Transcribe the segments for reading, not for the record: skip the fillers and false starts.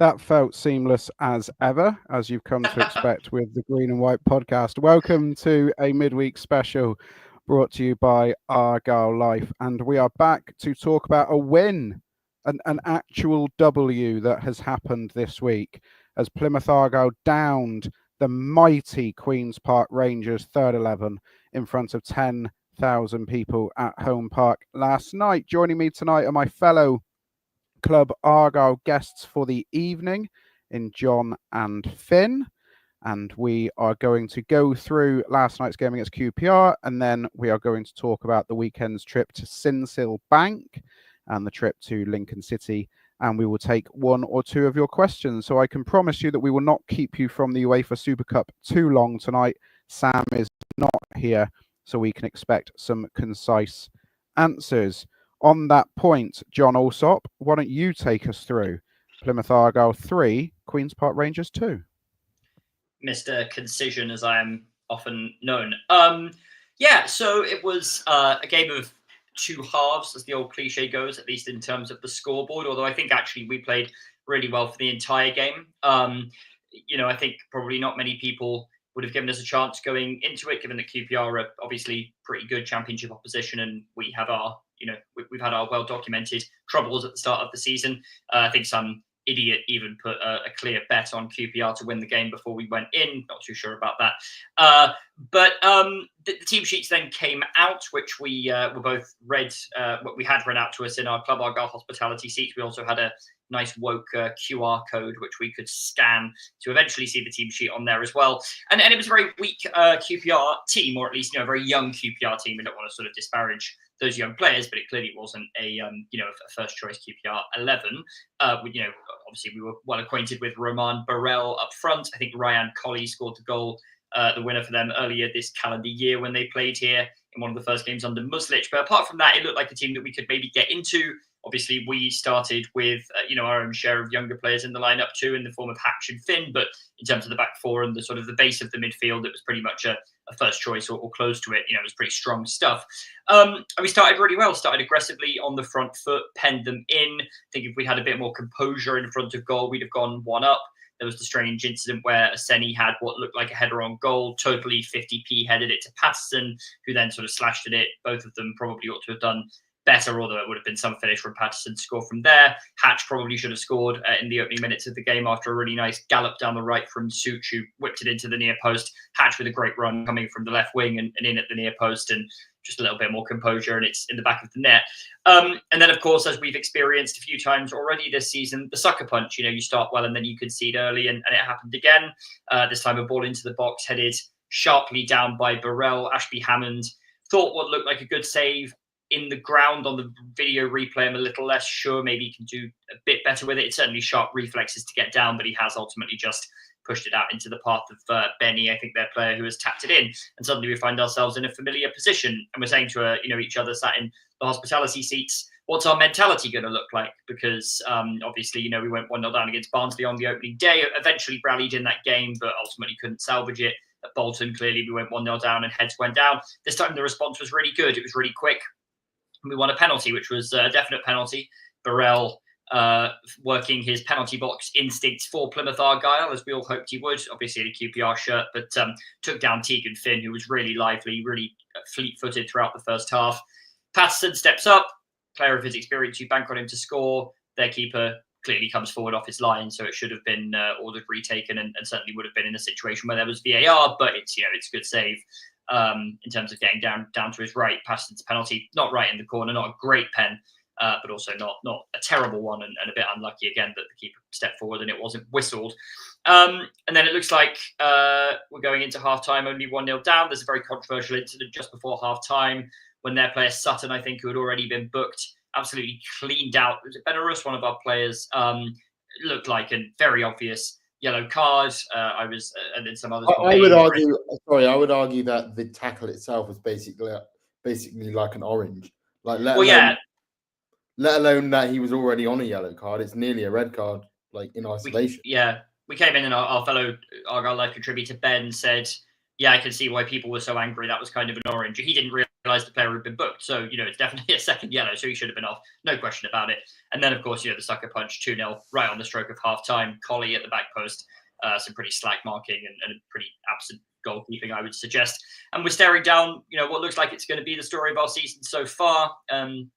That felt seamless as ever, as you've come to expect with the Green and White podcast. Welcome to a midweek special brought to you by Argyle Life. And we are back to talk about a win, an actual W that has happened this week as Plymouth Argyle downed the mighty Queen's Park Rangers third 11 in front of 10,000 people at Home Park last night. Joining me tonight are my fellow Club Argyle guests for the evening in John and Finn, and we are going to go through last night's game against QPR, and then we are going to talk about the weekend's trip to Sincil Bank and the trip to Lincoln City, and we will take one or two of your questions. So I can promise you that we will not keep you from the UEFA Super Cup too long tonight. Sam is not here, so we can expect some concise answers. On that point, John Alsop, why don't you take us through Plymouth Argyle 3, Queen's Park Rangers 2? Mr. Concision, as I am often known. So it was a game of two halves, as the old cliche goes, at least in terms of the scoreboard, although I think actually we played really well for the entire game. I think probably not many people would have given us a chance going into it, given that QPR are obviously pretty good championship opposition, and we have our, we've had our well-documented troubles at the start of the season. I think some idiot even put a clear bet on QPR to win the game before we went in. Not too sure about that. But the team sheets then came out, which we were both read. We had read out to us in our Club Argyle hospitality seats. We also had a nice woke QR code, which we could scan to eventually see the team sheet on there as well. And it was a very weak QPR team, or at least a very young QPR team. We don't want to sort of disparage those young players, but it clearly wasn't a first choice QPR 11. Obviously we were well acquainted with Roman Burrell up front. I think Ryan Colley scored the goal, the winner for them earlier this calendar year when they played here in one of the first games under Muslic. But apart from that, it looked like a team that we could maybe get into. Obviously, we started with our own share of younger players in the lineup too, in the form of Hatch and Finn. But in terms of the back four and the sort of the base of the midfield, it was pretty much a first choice or close to it. It was pretty strong stuff. And we started really well. Started aggressively on the front foot, penned them in. I think if we had a bit more composure in front of goal, we'd have gone one up. There was the strange incident where Oseni had what looked like a header on goal, totally 50p headed it to Patterson, who then sort of slashed at it. Both of them probably ought to have done better, although it would have been some finish from Patterson to score from there. Hatch probably should have scored in the opening minutes of the game after a really nice gallop down the right from Such, who whipped it into the near post. Hatch with a great run coming from the left wing and in at the near post, and just a little bit more composure, and it's in the back of the net. And then, of course, as we've experienced a few times already this season, the sucker punch. You start well and then you concede early, and it happened again. This time a ball into the box, headed sharply down by Burrell. Ashby Hammond thought what looked like a good save in the ground. On the video replay, I'm a little less sure. Maybe he can do a bit better with it. It's certainly sharp reflexes to get down, but he has ultimately just pushed it out into the path of Benny, I think their player, who has tapped it in. And suddenly we find ourselves in a familiar position, and we're saying to each other sat in the hospitality seats, what's our mentality going to look like? Because obviously, we went 1-0 down against Barnsley on the opening day, eventually rallied in that game, but ultimately couldn't salvage it. At Bolton, clearly we went 1-0 down and heads went down. This time the response was really good. It was really quick. We won a penalty, which was a definite penalty. Burrell working his penalty box instincts for Plymouth Argyle, as we all hoped he would, obviously in a QPR shirt, but took down Tegan Finn, who was really lively, really fleet-footed throughout the first half. Patterson steps up, player of his experience, you bank on him to score. Their keeper clearly comes forward off his line, so it should have been ordered retaken, and certainly would have been in a situation where there was VAR, but it's a good save. In terms of getting down to his right. Patterson's penalty, not right in the corner, not a great pen, but also not a terrible one, and a bit unlucky again that the keeper stepped forward and it wasn't whistled. And then it looks like we're going into half-time only 1-0 down. There's a very controversial incident just before half-time when their player Sutton, I think, who had already been booked, absolutely cleaned out. Was it Belarus, one of our players? Looked like a very obvious yellow card. And then some others. I would argue that the tackle itself was basically like an orange. Let alone that he was already on a yellow card. It's nearly a red card, in isolation. We came in and our fellow Argyle Life contributor Ben said, "Yeah, I can see why people were so angry. That was kind of an orange." He didn't realize realised the player had been booked. So, it's definitely a second yellow, so he should have been off. No question about it. And then, of course, the sucker punch 2-0 right on the stroke of half-time. Colley at the back post. Some pretty slack marking and pretty absent goalkeeping, I would suggest. And we're staring down, what looks like it's going to be the story of our season so far.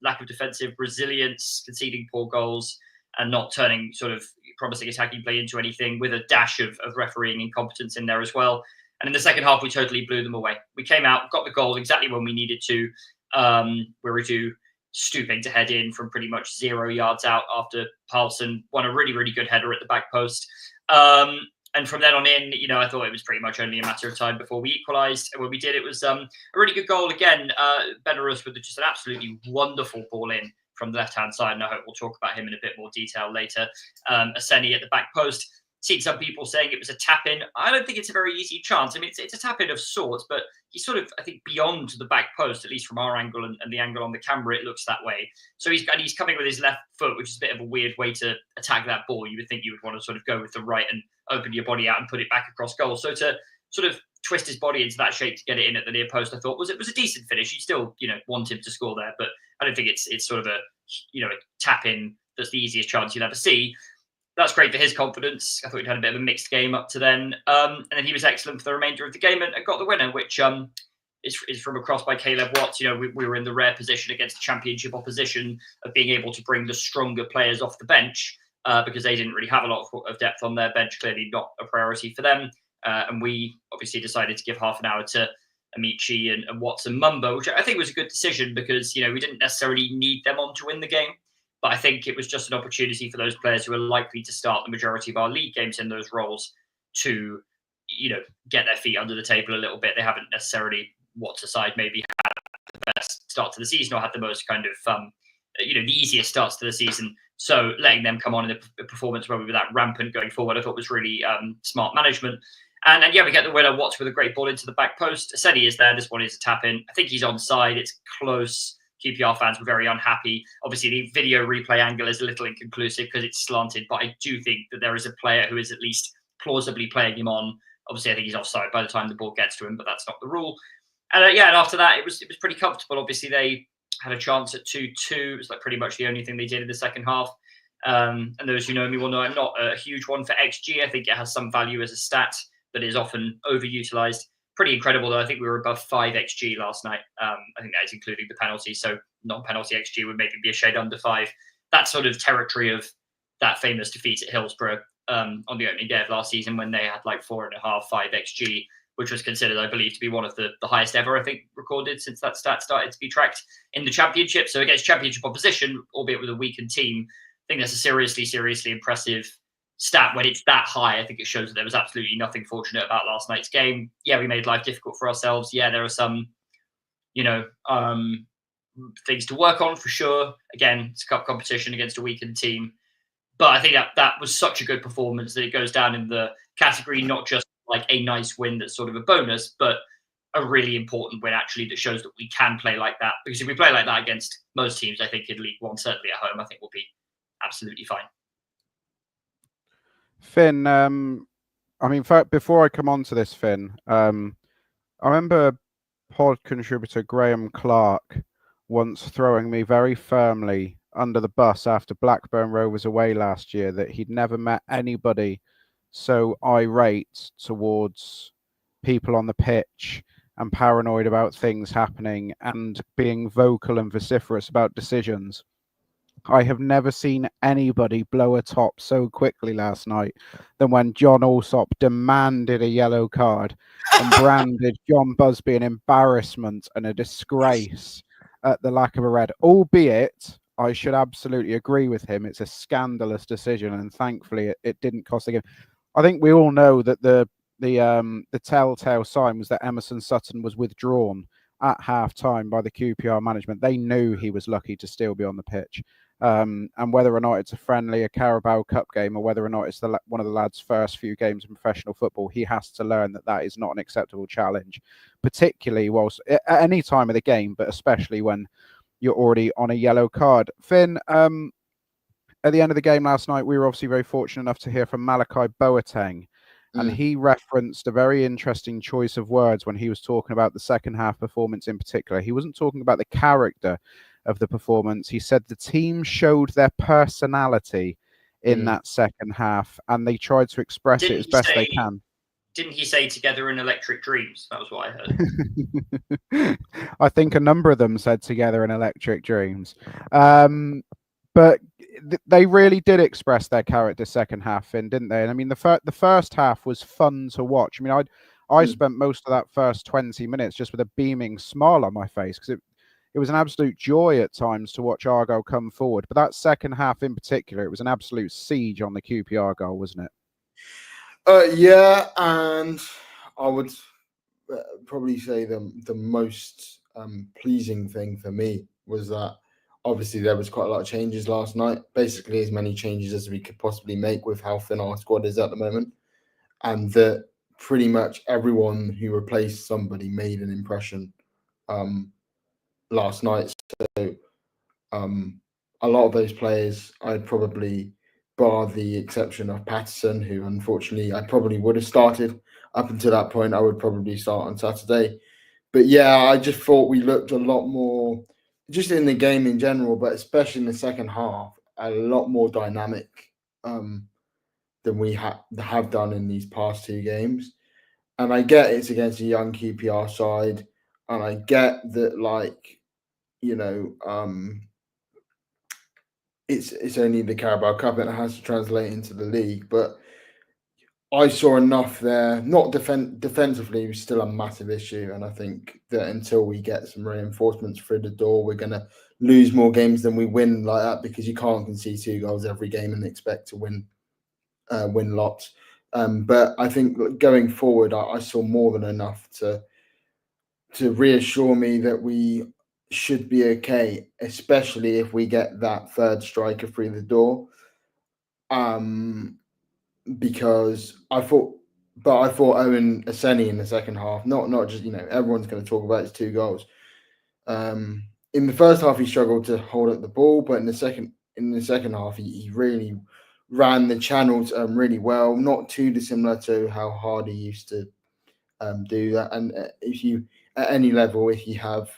Lack of defensive resilience, conceding poor goals, and not turning sort of promising attacking play into anything, with a dash of refereeing incompetence in there as well. And in the second half, we totally blew them away. We came out, got the goal exactly when we needed to. Wiredu stooping to head in from pretty much 0 yards out after Paulson won a really, really good header at the back post. And from then on in, I thought it was pretty much only a matter of time before we equalised. And when we did, it was a really good goal again. Belarus with just an absolutely wonderful ball in from the left-hand side, and I hope we'll talk about him in a bit more detail later. Oseni at the back post. Seen some people saying it was a tap-in. I don't think it's a very easy chance. I mean, it's a tap-in of sorts, but he's sort of, I think, beyond the back post, at least from our angle and the angle on the camera, it looks that way. So he's coming with his left foot, which is a bit of a weird way to attack that ball. You would think you would want to sort of go with the right and open your body out and put it back across goal. So to sort of twist his body into that shape to get it in at the near post, I thought was a decent finish. You still, want him to score there, but I don't think it's sort of a tap-in that's the easiest chance you'll ever see. That's great for his confidence. I thought he'd had a bit of a mixed game up to then. And then he was excellent for the remainder of the game and got the winner, which is from a cross by Caleb Watts. We were in the rare position against championship opposition of being able to bring the stronger players off the bench because they didn't really have a lot of depth on their bench, clearly not a priority for them. And we obviously decided to give half an hour to Amici and Watts and Mumbo, which I think was a good decision because, we didn't necessarily need them on to win the game. But I think it was just an opportunity for those players who are likely to start the majority of our league games in those roles to, get their feet under the table a little bit. They haven't necessarily, Watts aside, maybe had the best start to the season or had the most kind of, the easiest starts to the season. So letting them come on in a performance where we were that rampant going forward, I thought was really smart management. And we get the winner, Watts, with a great ball into the back post. Oseni is there. This one is a tap-in. I think he's onside. It's close. QPR fans were very unhappy. Obviously, the video replay angle is a little inconclusive because it's slanted, but I do think that there is a player who is at least plausibly playing him on. Obviously, I think he's offside by the time the ball gets to him, but that's not the rule. And and after that, it was pretty comfortable. Obviously, they had a chance at 2-2. It was like pretty much the only thing they did in the second half. And those who know me will know I'm not a huge one for XG. I think it has some value as a stat, but is often overutilized. Pretty incredible, though. I think we were above 5 XG last night. I think that is including the penalty. So non-penalty XG would maybe be a shade under 5. That sort of territory of that famous defeat at Hillsborough on the opening day of last season when they had like 4.5, 5 XG, which was considered, I believe, to be one of the highest ever, I think, recorded since that stat started to be tracked in the championship. So against championship opposition, albeit with a weakened team, I think that's a seriously, seriously impressive stat when it's that high. I think it shows that there was absolutely nothing fortunate about last night's game. Yeah, we made life difficult for ourselves. Yeah, there are some, things to work on for sure. Again, it's a cup competition against a weakened team. But I think that was such a good performance that it goes down in the category, not just like a nice win that's sort of a bonus, but a really important win actually that shows that we can play like that. Because if we play like that against most teams, I think in League One, certainly at home, I think we'll be absolutely fine. Finn, before I come on to this, Finn, I remember pod contributor Graham Clark once throwing me very firmly under the bus after Blackburn Rovers away last year that he'd never met anybody so irate towards people on the pitch and paranoid about things happening and being vocal and vociferous about decisions. I have never seen anybody blow a top so quickly last night than when John Alsop demanded a yellow card and branded John Busby an embarrassment and a disgrace at the lack of a red. Albeit, I should absolutely agree with him. It's a scandalous decision, and thankfully it didn't cost the game. I think we all know that the telltale sign was that Emerson Sutton was withdrawn at half-time by the QPR management. They knew he was lucky to still be on the pitch. And whether or not it's a friendly, a Carabao Cup game, or whether or not it's one of the lads' first few games in professional football, he has to learn that is not an acceptable challenge, particularly whilst at any time of the game, but especially when you're already on a yellow card. Finn, at the end of the game last night, we were obviously very fortunate enough to hear from Malachi Boateng. And he referenced a very interesting choice of words when he was talking about the second half performance in particular. He wasn't talking about the character of the performance. He said the team showed their personality in that second half, and they tried to express it as best they can. Didn't he say together in electric dreams? That was what I heard. I think a number of them said together in electric dreams. But they really did express their character second half in, didn't they? And I mean, the first half was fun to watch. I mean, I spent most of that first 20 minutes just with a beaming smile on my face, because it was an absolute joy at times to watch Argyle come forward. But that second half in particular, it was an absolute siege on the QPR goal, wasn't it? Yeah, and I would probably say the most pleasing thing for me was that obviously there was quite a lot of changes last night, basically as many changes as we could possibly make with how thin our squad is at the moment, and that pretty much everyone who replaced somebody made an impression last night. So a lot of those players, I'd probably, bar the exception of Patterson, who unfortunately I probably would have started up until that point. I would probably start on Saturday. But yeah, I just thought we looked a lot more, just in the game in general, but especially in the second half, a lot more dynamic than we have done in these past two games. And I get it's against a young QPR side, and I get that, like, you know, it's only the Carabao Cup and it has to translate into the league, but I saw enough there. Not defensively was still a massive issue, and I think that until we get some reinforcements through the door, we're going to lose more games than we win like that, because you can't concede 2 goals every game and expect to win lots. But I think going forward, I saw more than enough to reassure me that we should be okay, especially if we get that third striker through the door. Because I thought Owen Oseni in the second half, not just, everyone's going to talk about his 2 goals. In the first half, he struggled to hold up the ball, but in the second half, he really ran the channels really well. Not too dissimilar to how Hardy used to do that. And if you, at any level, if you have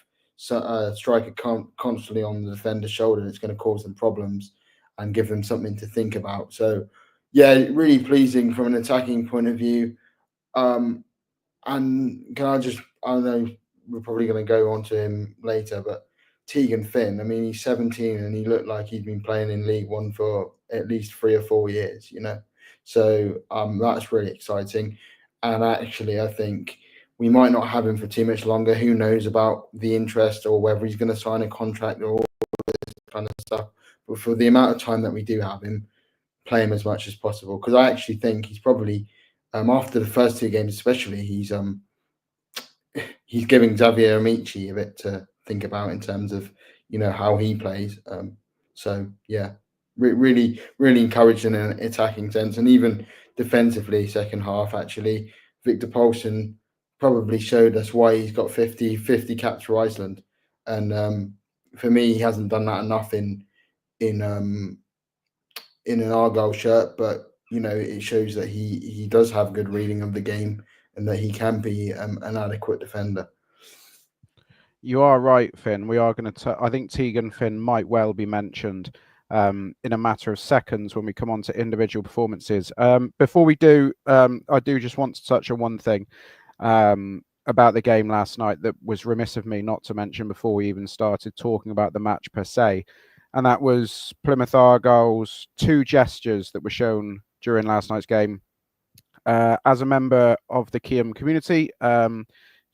a striker constantly on the defender's shoulder, it's going to cause them problems and give them something to think about. So, yeah, really pleasing from an attacking point of view. And can I know we're probably going to go on to him later, but Tegan Finn, I mean, he's 17 and he looked like he'd been playing in League One for at least 3 or 4 years, So that's really exciting. And actually, I think we might not have him for too much longer. Who knows about the interest or whether he's going to sign a contract or all this kind of stuff. But for the amount of time that we do have him, play him as much as possible, because I actually think he's probably after the first 2 games especially, he's giving Xavier Amici a bit to think about in terms of how he plays. So yeah, really encouraged in an attacking sense, and even defensively second half, actually Victor Poulsen probably showed us why he's got 50 caps for Iceland, and for me he hasn't done that enough in an Argyle shirt, but it shows that he does have good reading of the game and that he can be an adequate defender. You are right, Finn. We are going to. I think Tegan Finn might well be mentioned in a matter of seconds when we come on to individual performances. Before we do, I do just want to touch on one thing about the game last night that was remiss of me not to mention before we even started talking about the match per se. And that was Plymouth Argyle's 2 gestures that were shown during last night's game. As a member of the Kiam community, it was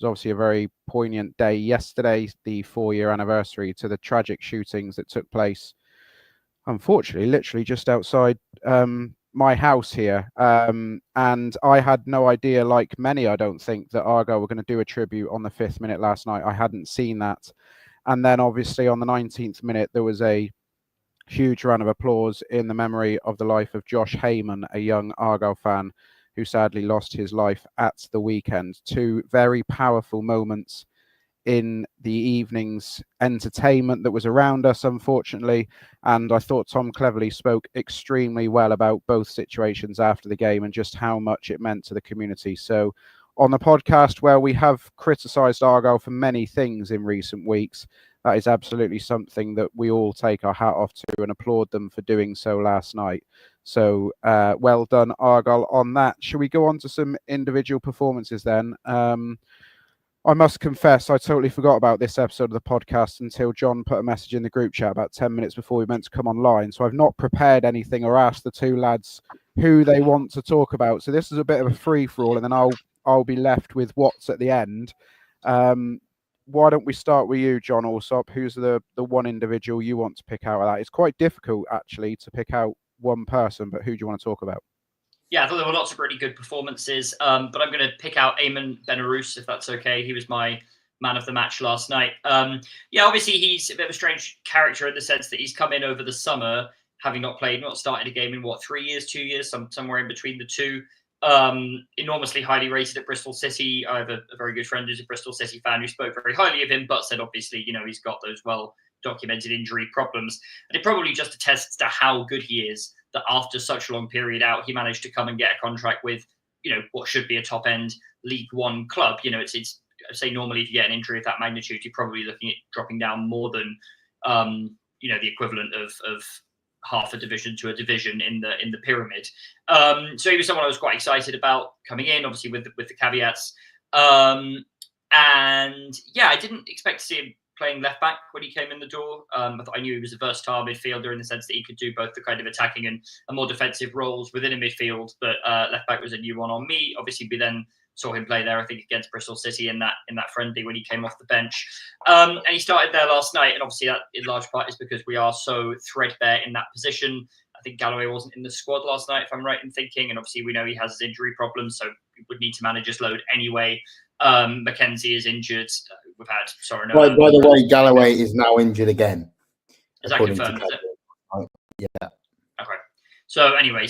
obviously a very poignant day yesterday, the 4-year anniversary to the tragic shootings that took place, unfortunately, literally just outside my house here. And I had no idea, like many, I don't think, that Argyle were going to do a tribute on the 5th minute last night. I hadn't seen that. And then obviously on the 19th minute, there was a huge round of applause in the memory of the life of Josh Heyman, a young Argyle fan who sadly lost his life at the weekend. 2 very powerful moments in the evening's entertainment that was around us, unfortunately. And I thought Tom Cleverley spoke extremely well about both situations after the game and just how much it meant to the community. So on the podcast where we have criticised Argyle for many things in recent weeks, that is absolutely something that we all take our hat off to and applaud them for doing so last night. So well done, Argyle, on that. Shall we go on to some individual performances then? I must confess, I totally forgot about this episode of the podcast until John put a message in the group chat about 10 minutes before we meant to come online. So I've not prepared anything or asked the two lads who they want to talk about. So this is a bit of a free-for-all, and then I'll be left with what's at the end. Why don't we start with you, John Alsop? Who's the one individual you want to pick out of that? It's quite difficult, actually, to pick out one person, but who do you want to talk about? Yeah, I thought there were lots of really good performances, but I'm going to pick out Eamon Benarous, if that's okay. He was my man of the match last night. Obviously he's a bit of a strange character in the sense that he's come in over the summer, having not started a game in 3 years, 2 years, somewhere in between the two. Enormously highly rated at Bristol City. I have a very good friend who's a Bristol City fan who spoke very highly of him, but said obviously, he's got those well-documented injury problems. And it probably just attests to how good he is that after such a long period out, he managed to come and get a contract with, what should be a top-end League One club. It's I'd say normally if you get an injury of that magnitude, you're probably looking at dropping down more than, the equivalent of half a division to a division in the pyramid. So he was someone I was quite excited about coming in, obviously with the caveats. I didn't expect to see him playing left back when he came in the door. I knew he was a versatile midfielder in the sense that he could do both the kind of attacking and more defensive roles within a midfield. But left back was a new one on me. Obviously, we then saw him play there, I think, against Bristol City in that friendly when he came off the bench. And he started there last night. And obviously that in large part is because we are so threadbare in that position. I think Galloway wasn't in the squad last night, if I'm right in thinking. And obviously we know he has his injury problems, so we would need to manage his load anyway. Mackenzie is injured. We've had by the way, Galloway is now injured again. Is that confirmed? Is it? Yeah. Okay. So anyway,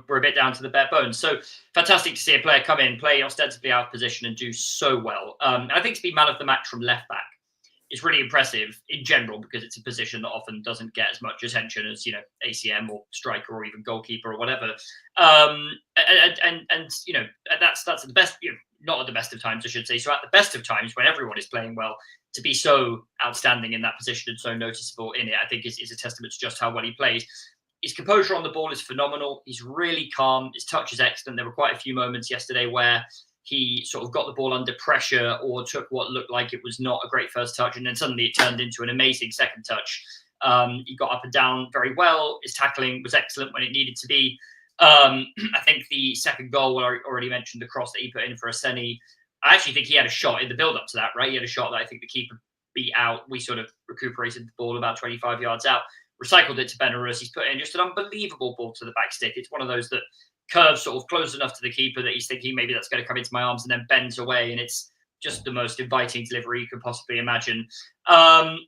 we're a bit down to the bare bones. So fantastic to see a player come in, play ostensibly out of position, and do so well. And I think to be man of the match from left back is really impressive in general because it's a position that often doesn't get as much attention as ACM or striker or even goalkeeper or whatever. That's the best. Not at the best of times, I should say. So at the best of times, when everyone is playing well, to be so outstanding in that position and so noticeable in it, I think is a testament to just how well he plays. His composure on the ball is phenomenal. He's really calm. His touch is excellent. There were quite a few moments yesterday where he sort of got the ball under pressure or took what looked like it was not a great first touch, and then suddenly it turned into an amazing second touch. He got up and down very well. His tackling was excellent when it needed to be. I think the second goal, where I already mentioned the cross that he put in for Oseni, I actually think he had a shot in the build-up to that, right? He had a shot that I think the keeper beat out. We sort of recuperated the ball about 25 yards out, recycled it to Benarous. He's put in just an unbelievable ball to the back stick. It's one of those that curves sort of close enough to the keeper that he's thinking maybe that's going to come into my arms and then bends away, and it's just the most inviting delivery you could possibly imagine. I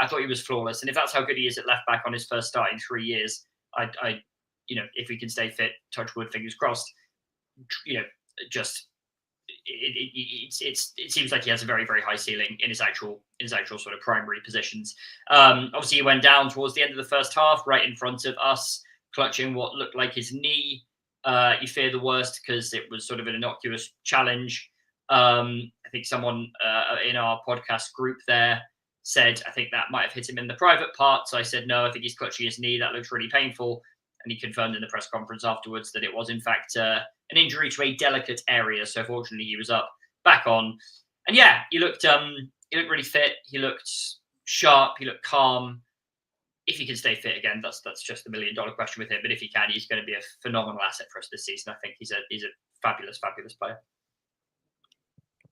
thought he was flawless. And if that's how good he is at left back on his first start in 3 years, if we can stay fit, touch wood, fingers crossed, it seems like he has a very, very high ceiling in his actual sort of primary positions. Obviously, he went down towards the end of the first half, right in front of us, clutching what looked like his knee. You fear the worst because it was sort of an innocuous challenge. I think someone in our podcast group there said, I think that might have hit him in the private part. So I said, no, I think he's clutching his knee. That looks really painful. And he confirmed in the press conference afterwards that it was, in fact, an injury to a delicate area. So fortunately, he was back on. And he looked really fit. He looked sharp. He looked calm. If he can stay fit again, that's just the $1 million question with him. But if he can, he's going to be a phenomenal asset for us this season. I think he's a fabulous, fabulous player.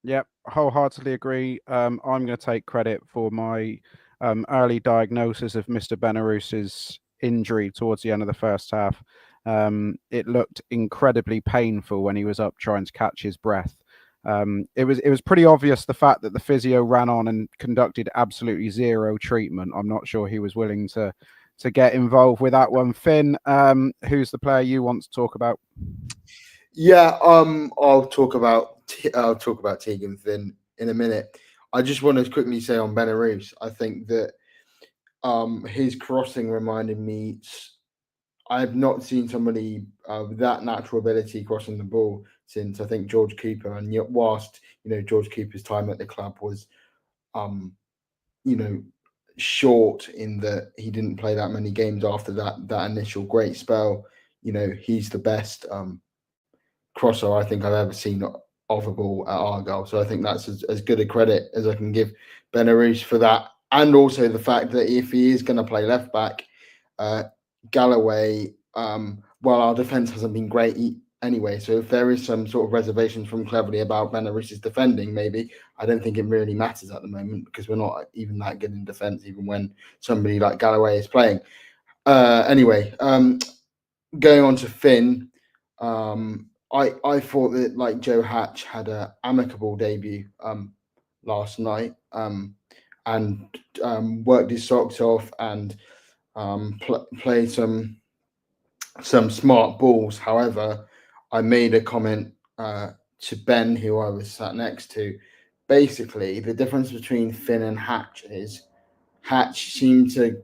Yep, wholeheartedly agree. I'm going to take credit for my early diagnosis of Mr. Benarous's injury towards the end of the first half. It looked incredibly painful when he was up trying to catch his breath. It was pretty obvious the fact that the physio ran on and conducted absolutely zero treatment. I'm not sure he was willing to get involved with that one. Finn, who's the player you want to talk about? Yeah, I'll talk about Tegan Finn in a minute. I just want to quickly say on Benarous, I think that his crossing reminded me. I've not seen somebody with that natural ability crossing the ball since I think George Cooper. And yet, whilst George Cooper's time at the club was, short in that he didn't play that many games after that initial great spell. He's the best crosser I think I've ever seen of a ball at Argyle. So I think that's as good a credit as I can give Benarous for that, and also the fact that if he is going to play left back, Galloway, well, our defence hasn't been great anyway. So if there is some sort of reservations from Cleverley about Benarous's defending, maybe I don't think it really matters at the moment because we're not even that good in defence, even when somebody like Galloway is playing. Anyway, going on to Finn. I thought that like Joe Hatch had an amicable debut last night and worked his socks off and played some smart balls. However, I made a comment to Ben, who I was sat next to. Basically, the difference between Finn and Hatch is Hatch seemed to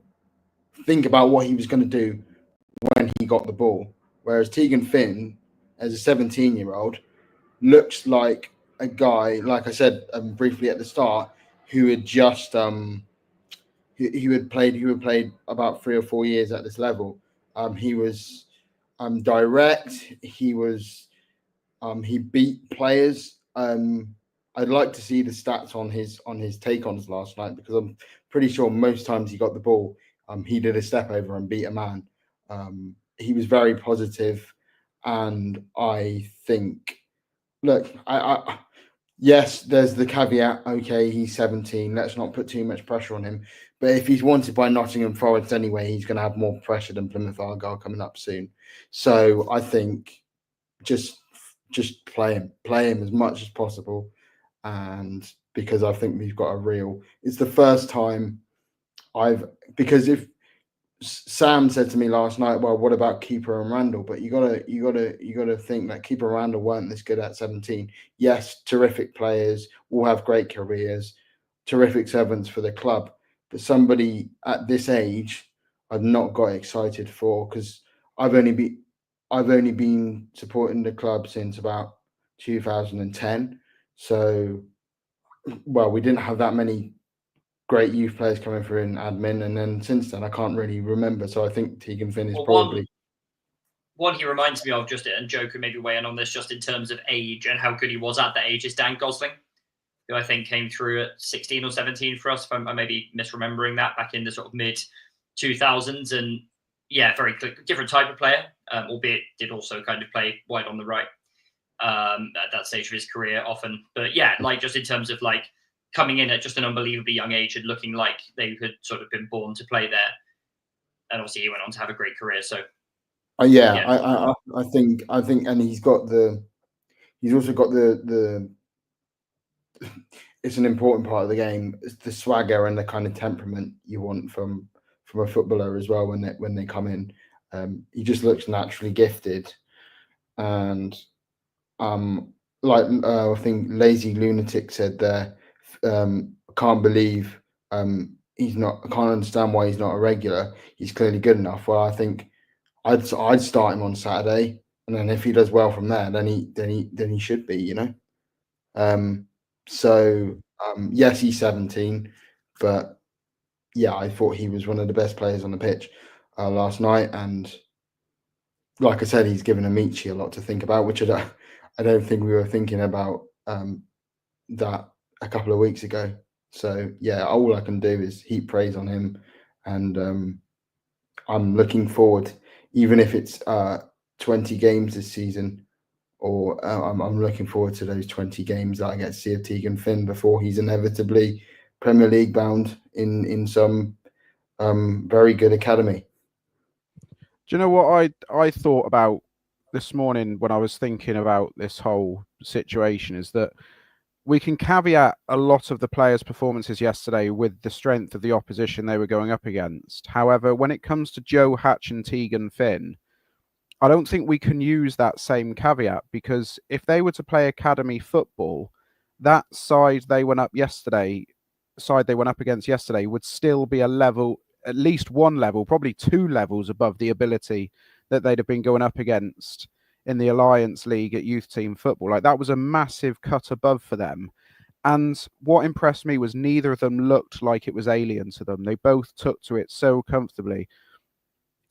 think about what he was going to do when he got the ball, whereas Tegan Finn, as a 17-year-old, looks like a guy, like I said briefly at the start, who had just he had played about 3 or 4 years at this level. He was direct. He was he beat players. I'd like to see the stats on his take-ons last night because I'm pretty sure most times he got the ball, he did a step over and beat a man. He was very positive, and I think, look, I yes, there's the caveat. Okay, he's 17. Let's not put too much pressure on him. But if he's wanted by Nottingham Forest anyway, he's going to have more pressure than Plymouth Argyle coming up soon. So I think just play him as much as possible, and because I think we've got it's the first time because if Sam said to me last night, well, what about Keeper and Randall? But you gotta think that Keeper and Randall weren't this good at 17. Yes, terrific players, all have great careers, terrific servants for the club. But somebody at this age, I've not got excited for because I've only been supporting the club since about 2010. So, well, we didn't have that many great youth players coming through in admin, and then since then I can't really remember. So I think Tegan Finn is probably one he reminds me of, just, and Joe could maybe weigh in on this, just in terms of age and how good he was at that age, is Dan Gosling, who I think came through at 16 or 17 for us. If I may be misremembering that, back in the sort of mid 2000s, and yeah, very different type of player, albeit did also kind of play wide on the right at that stage of his career often. But yeah, like just in terms of like coming in at just an unbelievably young age and looking like they had sort of been born to play there. And obviously he went on to have a great career. So I think, and he's also got the it's an important part of the game. It's the swagger and the kind of temperament you want from a footballer as well when they come in. He just looks naturally gifted, and I think Lazy Lunatic said there, can't believe he's not. I can't understand why he's not a regular. He's clearly good enough. Well, I think I'd start him on Saturday, and then if he does well from there, then he should be. Yes, he's 17, but yeah, I thought he was one of the best players on the pitch last night, and like I said, he's given Amici a lot to think about, which I don't think we were thinking about that a couple of weeks ago. So yeah, all I can do is heap praise on him, and I'm looking forward, even if it's 20 games this season, or I'm looking forward to those 20 games that I get to see of Tegan Finn before he's inevitably Premier League bound in some very good academy. Do you know what I thought about this morning when I was thinking about this whole situation is that we can caveat a lot of the players' performances yesterday with the strength of the opposition they were going up against. However, when it comes to Joe Hatch and Tegan Finn, I don't think we can use that same caveat, because if they were to play academy football, that side they went up against yesterday would still be a level, at least one level, probably two levels above the ability that they'd have been going up against in the Alliance League at youth team football. Like, that was a massive cut above for them. And what impressed me was neither of them looked like it was alien to them. They both took to it so comfortably.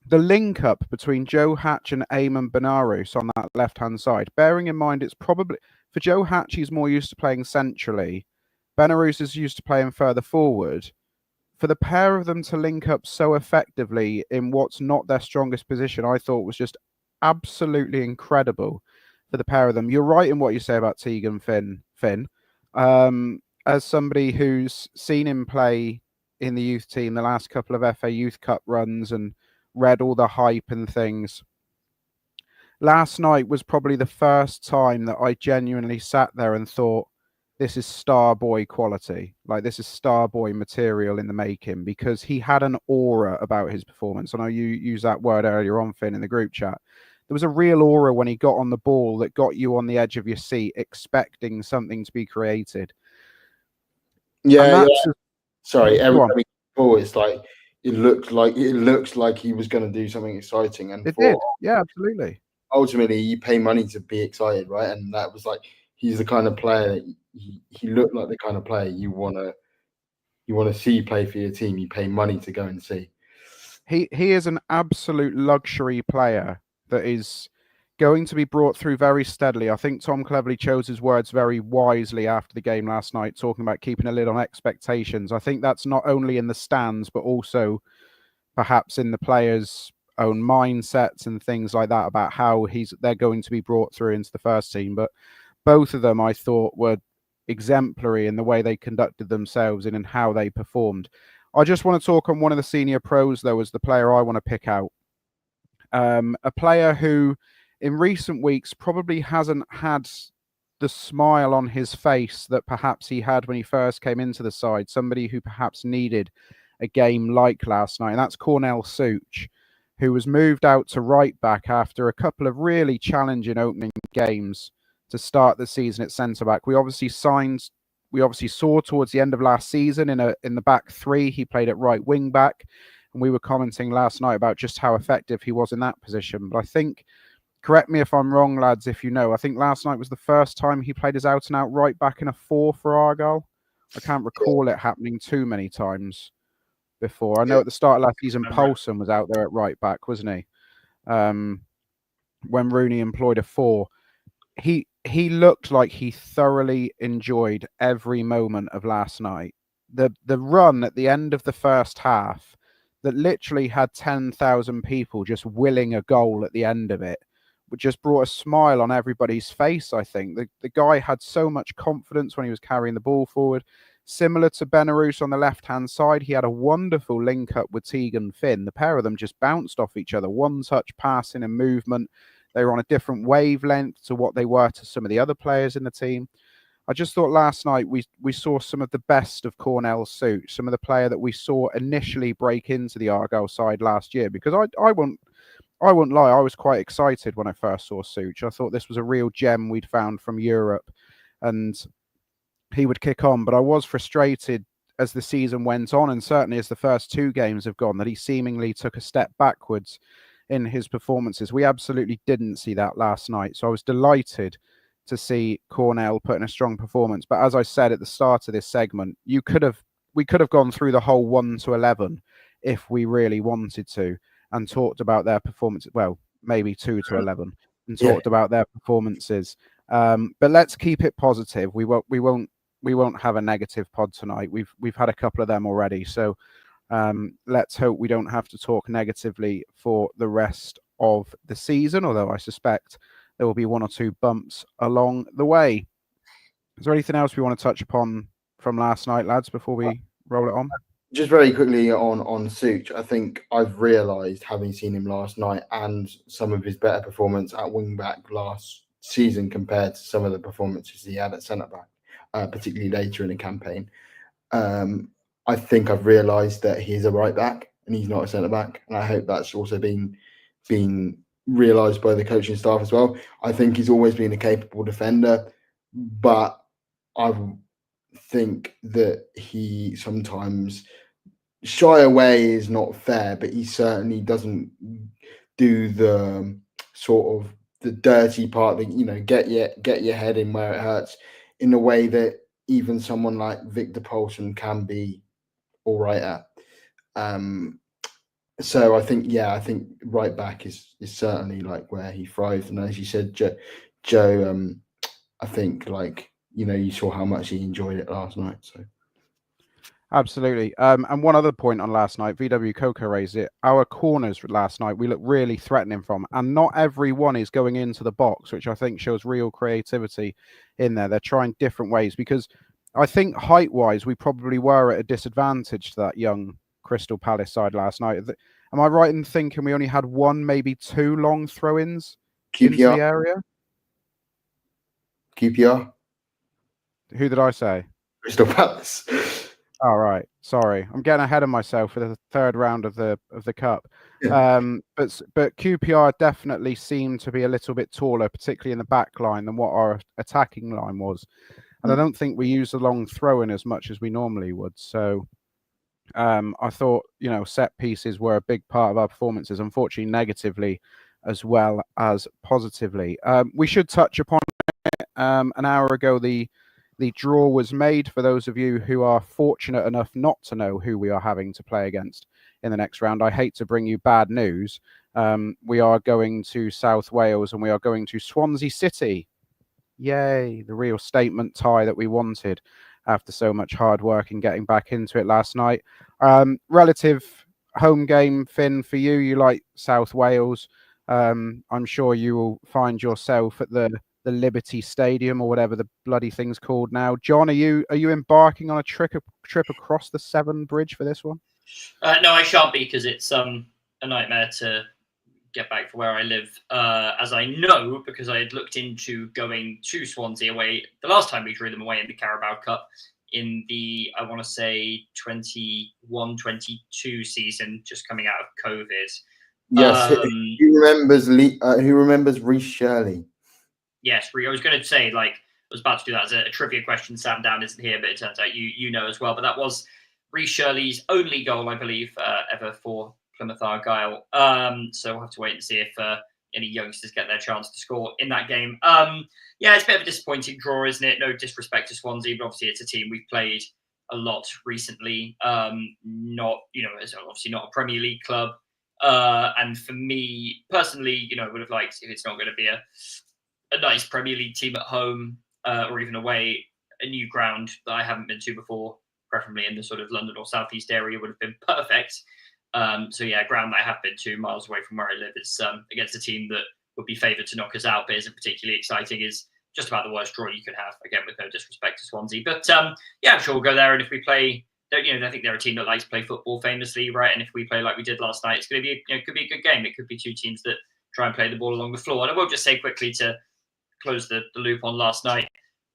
The link up between Joe Hatch and Eamon Benarous on that left-hand side, bearing in mind it's probably, for Joe Hatch, he's more used to playing centrally. Benarous is used to playing further forward. For the pair of them to link up so effectively in what's not their strongest position, I thought was just absolutely incredible for the pair of them. You're right in what you say about Tegan Finn. As somebody who's seen him play in the youth team the last couple of FA Youth Cup runs and read all the hype and things, last night was probably the first time that I genuinely sat there and thought, this is star boy quality. Like, this is star boy material in the making, because he had an aura about his performance. I know you used that word earlier on, Finn, in the group chat. There was a real aura when he got on the ball that got you on the edge of your seat, expecting something to be created. Yeah. Sorry, every time he ball, it's like it looks like he was going to do something exciting, and it did. Yeah, absolutely. Ultimately, you pay money to be excited, right? And that was like, he's the kind of player that he looked like the kind of player you want to see play for your team. You pay money to go and see. He is an absolute luxury player that is going to be brought through very steadily. I think Tom Cleverley chose his words very wisely after the game last night, talking about keeping a lid on expectations. I think that's not only in the stands, but also perhaps in the players' own mindsets and things like that about how they're going to be brought through into the first team. But both of them, I thought, were exemplary in the way they conducted themselves and in how they performed. I just want to talk on one of the senior pros, though, as the player I want to pick out. A player who, in recent weeks, probably hasn't had the smile on his face that perhaps he had when he first came into the side. Somebody who perhaps needed a game like last night, and that's Cornell Such, who was moved out to right back after a couple of really challenging opening games to start the season at centre back. We obviously saw towards the end of last season in the back three, he played at right wing back, and we were commenting last night about just how effective he was in that position. But I think, correct me if I'm wrong, lads, if you know, I think last night was the first time he played as out and out right back in a 4 for Argyle. I can't recall it happening too many times before. I know at the start of last season, Poulsen was out there at right back, wasn't he? When Rooney employed a 4. He looked like he thoroughly enjoyed every moment of last night. The run at the end of the first half that literally had 10,000 people just willing a goal at the end of it, just brought a smile on everybody's face, I think. The guy had so much confidence when he was carrying the ball forward. Similar to Benarous on the left-hand side, he had a wonderful link-up with Tegan Finn. The pair of them just bounced off each other, one-touch passing and movement. They were on a different wavelength to what they were to some of the other players in the team. I just thought last night we saw some of the best of Cornell Such, some of the player that we saw initially break into the Argyle side last year, because I won't lie, I was quite excited when I first saw Such. I thought this was a real gem we'd found from Europe, and he would kick on. But I was frustrated as the season went on, and certainly as the first 2 games have gone, that he seemingly took a step backwards in his performances. We absolutely didn't see that last night. So I was delighted to see Cornell put in a strong performance. But as I said at the start of this segment, we could have gone through the whole 1 to 11 if we really wanted to, and talked about their performance. Well, maybe 2 to 11, and talked about their performances. But let's keep it positive. We won't have a negative pod tonight. We've had a couple of them already. So let's hope we don't have to talk negatively for the rest of the season, although I suspect there will be 1 or 2 bumps along the way. Is there anything else we want to touch upon from last night, lads, before we roll it on? Just very quickly on Such, I think I've realised, having seen him last night and some of his better performance at wing-back last season compared to some of the performances he had at centre-back, particularly later in the campaign, I think I've realised that he's a right-back and he's not a centre-back, and I hope that's also been realised by the coaching staff as well. I think he's always been a capable defender, but I think that he sometimes shy away is not fair, but he certainly doesn't do the sort of the dirty part that, you know, get your head in where it hurts in a way that even someone like Victor Poulsen can be all right at. So I think right back is certainly like where he thrives. And as you said, Joe, I think, like, you know, you saw how much he enjoyed it last night. So absolutely. And one other point on last night, VW Coco raised it. Our corners last night, we looked really threatening from, and not every one is going into the box, which I think shows real creativity in there. They're trying different ways, because I think height-wise, we probably were at a disadvantage to that young Crystal Palace side last night. Am I right in thinking we only had one, maybe two long throw-ins into the area? QPR. Who did I say? Crystal Palace. All right, sorry, I'm getting ahead of myself for the third round of the cup. But QPR definitely seemed to be a little bit taller, particularly in the back line, than what our attacking line was. And I don't think we used the long throw in as much as we normally would. So I thought, you know, set pieces were a big part of our performances, unfortunately negatively as well as positively. We should touch upon it. An hour ago, the draw was made for those of you who are fortunate enough not to know who we are having to play against in the next round. I hate to bring you bad news. We are going to South Wales and we are going to Swansea City. Yay, the real statement tie that we wanted after so much hard work and getting back into it last night. Relative home game, Finn, for you. You like South Wales. I'm sure you will find yourself at the Liberty Stadium or whatever the bloody thing's called now. John, are you embarking on a trip across the Severn Bridge for this one? No, I shan't be, because it's a nightmare to get back for where I live, as I know, because I had looked into going to Swansea away the last time we drew them away in the Carabao Cup in the, I want to say, 21-22 season, just coming out of COVID. Yes, who remembers Reece Shirley? Yes, I was going to say, like, I was about to do that as a trivia question. Sam Down isn't here, but it turns out you know as well. But that was Reece Shirley's only goal, I believe, ever for Plymouth Argyle. So we'll have to wait and see if any youngsters get their chance to score in that game. Yeah, it's a bit of a disappointing draw, isn't it? No disrespect to Swansea, but obviously it's a team we've played a lot recently. Not, you know, it's obviously not a Premier League club. And for me personally, you know, I would have liked, if it's not going to be a nice Premier League team at home or even away, a new ground that I haven't been to before, preferably in the sort of London or Southeast area, would have been perfect. So yeah, ground that I have been to miles away from where I live is against a team that would be favoured to knock us out, but isn't particularly exciting, is just about the worst draw you could have, again, with no disrespect to Swansea. But yeah, I'm sure we'll go there, and if we play, you know, I think they're a team that likes to play football famously, right? And if we play like we did last night, it's going to be, you know, it could be a good game. It could be two teams that try and play the ball along the floor. And I will just say quickly to close the loop on last night,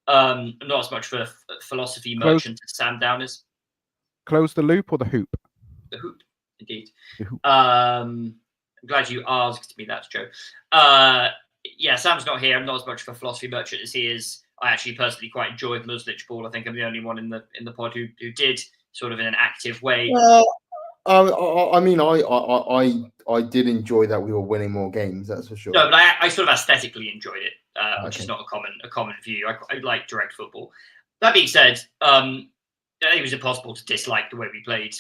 not as much for philosophy merchant as Sam Downers. Close the loop or the hoop? The hoop, indeed. The hoop. I'm glad you asked me that, Joe. Yeah, Sam's not here. I'm not as much of a philosophy merchant as he is. I actually personally quite enjoyed Muslich ball. I think I'm the only one in the pod who did, sort of in an active way. I mean, I did enjoy that we were winning more games. That's for sure. No, but I sort of aesthetically enjoyed it, which is not a common view. I like direct football. That being said, it was impossible to dislike the way we played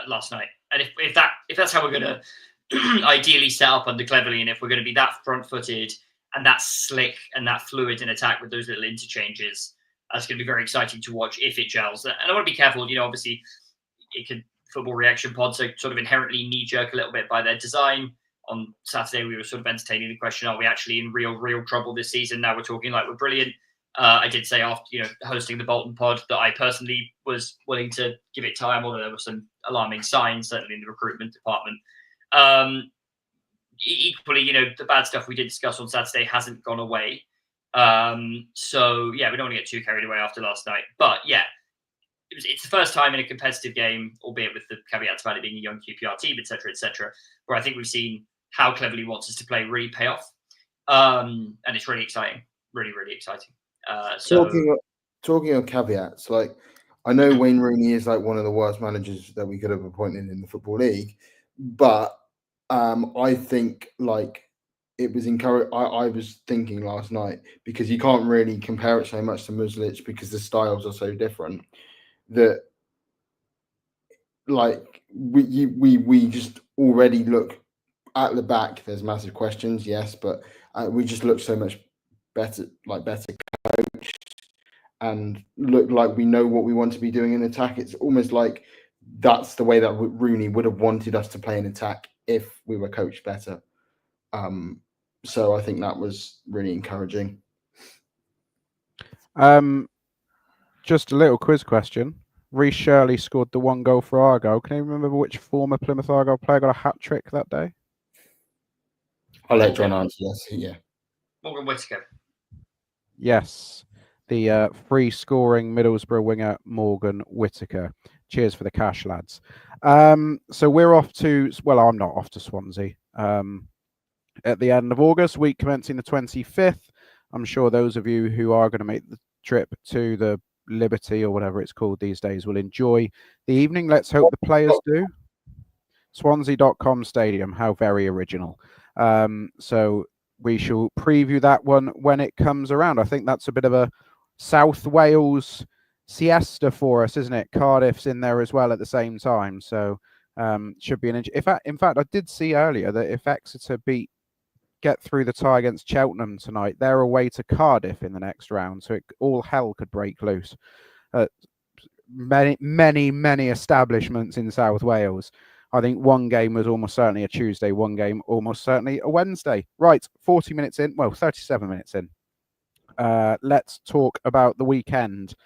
last night. And if that's how we're going to ideally set up under Cleverly, and if we're going to be that front-footed and that slick and that fluid in attack with those little interchanges, that's going to be very exciting to watch if it gels. And I want to be careful, you know, obviously it could, football reaction pods are sort of inherently knee-jerk a little bit by their design. On Saturday, we were sort of entertaining the question, are we actually in real trouble this season? Now we're talking like we're brilliant. I did say after, you know, hosting the Bolton pod that I personally was willing to give it time, although there were some alarming signs, certainly in the recruitment department. Equally, you know, the bad stuff we did discuss on Saturday hasn't gone away. So, yeah, we don't want to get too carried away after last night. But, yeah, it's the first time in a competitive game, albeit with the caveats about it being a young QPR team, et cetera, where I think we've seen how Cleverly wants us to play really pay off. And it's really exciting. Really, really exciting. Talking of caveats, like I know Wayne Rooney is like one of the worst managers that we could have appointed in the Football League, but I think like it was encouraged. I was thinking last night, because you can't really compare it so much to Muslic because the styles are so different, that like we just already look at the back. There's massive questions, yes, but we just look so much better coached, and look like we know what we want to be doing in attack. It's almost like that's the way that Rooney would have wanted us to play in attack if we were coached better. So I think that was really encouraging. Just a little quiz question. Reece Shirley scored the 1 goal for Argyle. Can you remember which former Plymouth Argyle player got a hat-trick that day? I'll let John answer. Yes, yeah. Morgan Whittaker. Yes. The free-scoring Middlesbrough winger, Morgan Whittaker. Cheers for the cash, lads. So we're off to... Well, I'm not off to Swansea. At the end of August, week commencing the 25th. I'm sure those of you who are going to make the trip to the Liberty or whatever it's called these days will enjoy the evening. Let's hope the players do. Swansea.com Stadium. How very original. So we shall preview that one when it comes around. I think that's a bit of a South Wales siesta for us, isn't it? Cardiff's in there as well at the same time. So should be an... In fact, I did see earlier that if Exeter get through the tie against Cheltenham tonight, they're away to Cardiff in the next round, so all hell could break loose. Many establishments in South Wales. I think one game was almost certainly a Tuesday, one game almost certainly a Wednesday. Right, 40 minutes in, well, 37 minutes in. Let's talk about the weekend,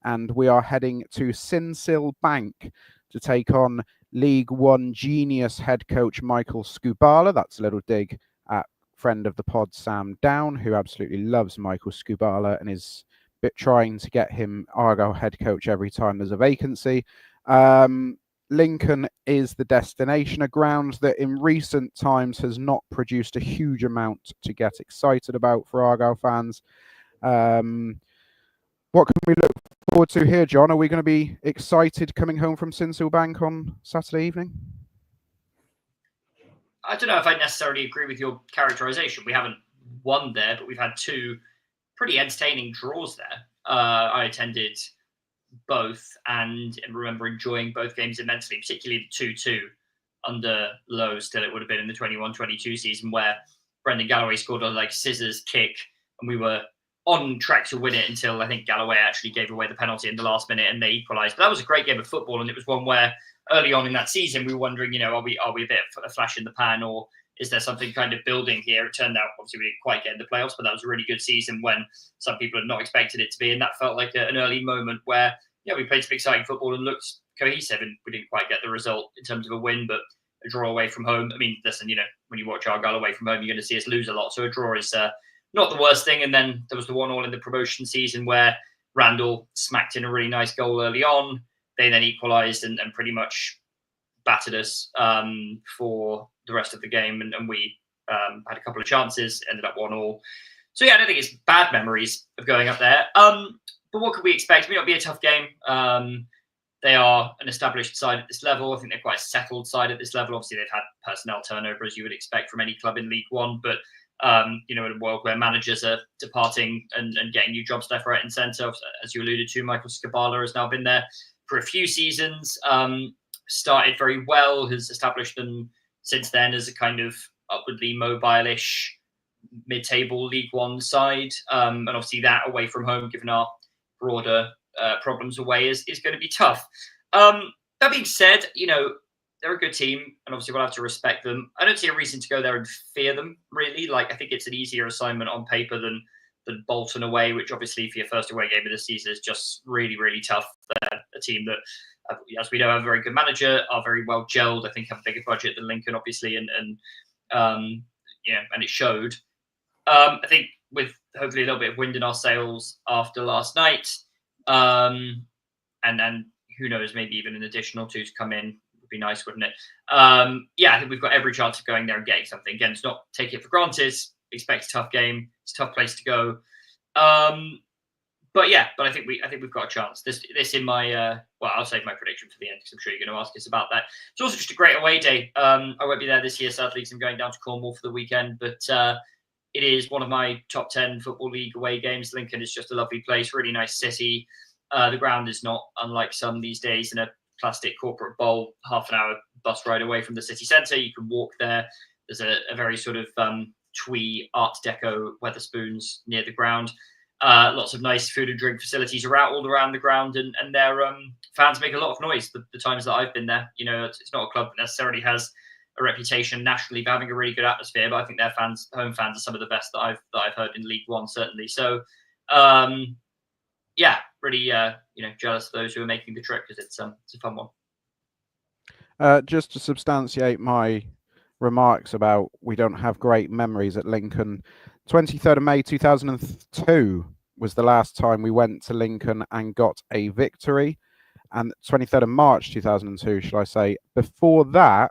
and we are heading to Sincil Bank to take on League One genius head coach Michael Skubala. That's a little dig at friend of the pod, Sam Down, who absolutely loves Michael Skubala and is trying to get him Argyle head coach every time there's a vacancy. Lincoln is the destination, a ground that in recent times has not produced a huge amount to get excited about for Argyle fans. What can we look forward to here, John? Are we going to be excited coming home from Sincil Bank on Saturday evening? I don't know if I necessarily agree with your characterization. We haven't won there, but we've had 2 pretty entertaining draws there. I attended both and remember enjoying both games immensely, particularly the 2-2 under Lowe. Still, it would have been in the 21-22 season where Brendan Galloway scored a scissors kick, and we were on track to win it until I think Galloway actually gave away the penalty in the last minute and they equalised. But that was a great game of football, and it was one where early on in that season we were wondering, are we a bit of a flash in the pan, or is there something kind of building here? It turned out, obviously, we didn't quite get in the playoffs, but that was a really good season when some people had not expected it to be, and that felt like an early moment where we played some exciting football and looked cohesive, and we didn't quite get the result in terms of a win, but a draw away from home. I mean, listen, when you watch Argyle away from home, you're going to see us lose a lot, so a draw is not the worst thing. And then there was the 1-1 in the promotion season where Randall smacked in a really nice goal early on. They then equalised and pretty much battered us for the rest of the game, and we had a couple of chances, ended up 1-1. So I don't think it's bad memories of going up there. But what could we expect? It'll be a tough game. They are an established side at this level. I think they're quite a settled side at this level. Obviously, they've had personnel turnover, as you would expect from any club in League One. But, in a world where managers are departing and getting new jobs left, right and centre, as you alluded to, Michael Skubala has now been there for a few seasons, started very well, has established them since then as a kind of upwardly mobile-ish mid-table League One side. And obviously that away from home, given our broader problems away, is going to be tough. That being said, they're a good team, and obviously we'll have to respect them. I don't see a reason to go there and fear them, really. I think it's an easier assignment on paper than Bolton away, which obviously for your first away game of the season is just really, really tough. They're a team that, as we know, have a very good manager, are very well gelled. I think have a bigger budget than Lincoln, obviously, and it showed. I think with hopefully a little bit of wind in our sails after last night, and who knows, maybe even an additional 2 to come in would be nice, wouldn't it? I think we've got every chance of going there and getting something. Again, it's not take it for granted. Expect a tough game. It's a tough place to go. But I think we've got a chance. This in my I'll save my prediction for the end because I'm sure you're going to ask us about that. It's also just a great away day. I won't be there this year, sadly, because I'm going down to Cornwall for the weekend. But it is one of my top 10 football league away games. Lincoln is just a lovely place, really nice city. The ground is not unlike some these days in a plastic corporate bowl, half an hour bus ride away from the city centre. You can walk there. There's a very sort of twee Art Deco Weatherspoons near the ground. Lots of nice food and drink facilities are out all around the ground, and their fans make a lot of noise. The times that I've been there, it's not a club that necessarily has a reputation nationally for having a really good atmosphere, but I think their home fans, are some of the best that I've heard in League One, certainly. So, really, jealous of those who are making the trip because it's a fun one. Just to substantiate my remarks about we don't have great memories at Lincoln, 23rd of May 2002 was the last time we went to Lincoln and got a victory, and 23rd of March 2002, shall I say. Before that,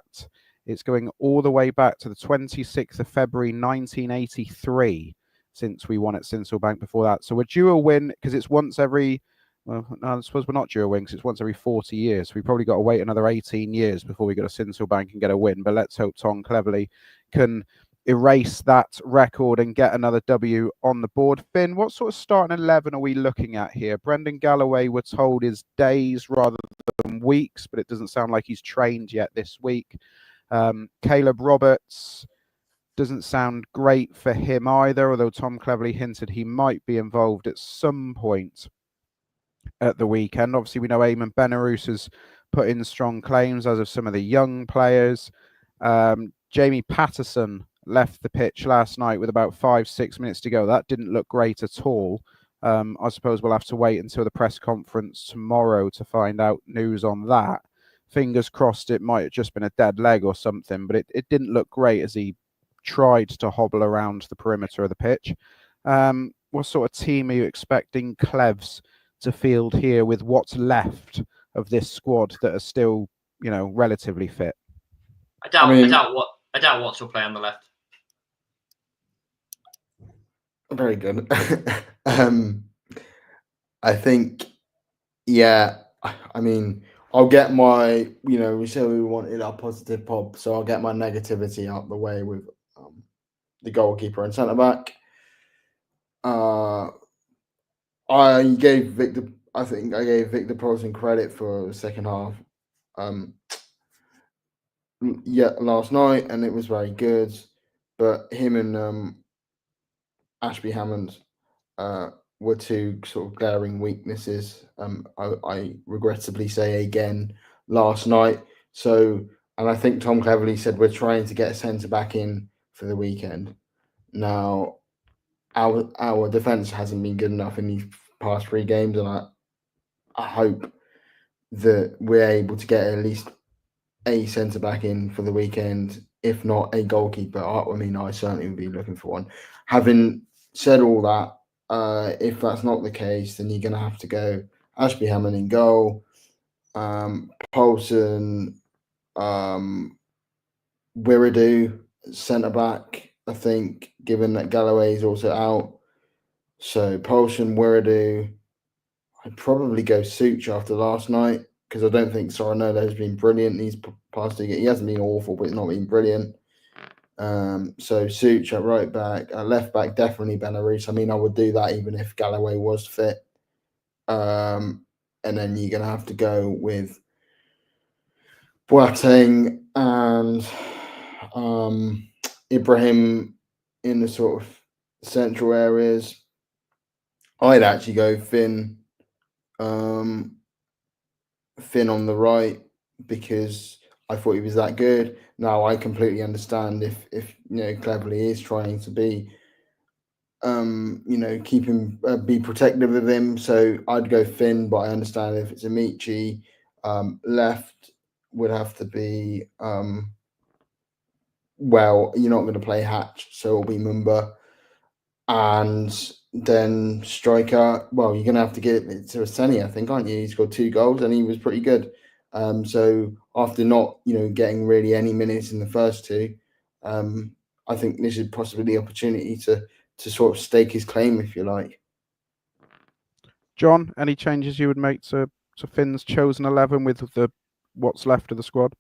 it's going all the way back to the 26th of February 1983 since we won at Sincil Bank before that. So we're due a win because it's once every, well, no, I suppose we're not due a win because it's once every 40 years. So we've probably got to wait another 18 years before we go to Sincil Bank and get a win. But let's hope Tom Cleverley can erase that record and get another W on the board. Finn, what sort of starting 11 are we looking at here? Brendan Galloway, we're told, is days rather than weeks, but it doesn't sound like he's trained yet this week. Caleb Roberts doesn't sound great for him either, although Tom Cleverley hinted he might be involved at some point at the weekend. Obviously, we know Eamon Benarous has put in strong claims, as of some of the young players. Jamie Patterson left the pitch last night with about 5-6 minutes to go. That didn't look great at all. I suppose we'll have to wait until the press conference tomorrow to find out news on that. Fingers crossed it might have just been a dead leg or something, but it didn't look great as he tried to hobble around the perimeter of the pitch. What sort of team are you expecting Clevs to field here with what's left of this squad that are still, relatively fit? I doubt Watts will play on the left. Very good. I think, I'll get my, we said we wanted our positive pop, so I'll get my negativity out the way with the goalkeeper and centre back. I gave Victor Prolson credit for the second half. Last night, and it was very good. But him and Ashby Hammond were two sort of glaring weaknesses. I regrettably say again last night. So, and I think Tom Cleverley said we're trying to get a centre back in for the weekend. Now, our defence hasn't been good enough in these past 3 games, and I hope that we're able to get at least a centre back in for the weekend, if not a goalkeeper. I certainly would be looking for one. Having said all that, if that's not the case, then you're going to have to go Ashby Hammond in goal, Poulsen, Wiredu centre back. I think, given that Galloway is also out, so Poulsen, Wiredu. I'd probably go Such after last night because I don't think Sorinola has been brilliant these past 2 games. He hasn't been awful, but he's not been brilliant. So Such at right back, at left back, definitely Benarous. I would do that even if Galloway was fit. And then you're going to have to go with Boateng and Ibrahim in the sort of central areas. I'd actually go Finn on the right because I thought he was that good. Now I completely understand if Cleverley is trying to be keep him be protective of him. So I'd go Finn, but I understand if it's Amici. Left would have to be you're not going to play Hatch, so it'll be Mumba. And then striker, you're going to have to give it to Oseni, I think, aren't you? He's got 2 goals and he was pretty good. So after not, getting really any minutes in the first 2, I think this is possibly the opportunity to sort of stake his claim, if you like. John, any changes you would make to Finn's chosen 11 with what's left of the squad?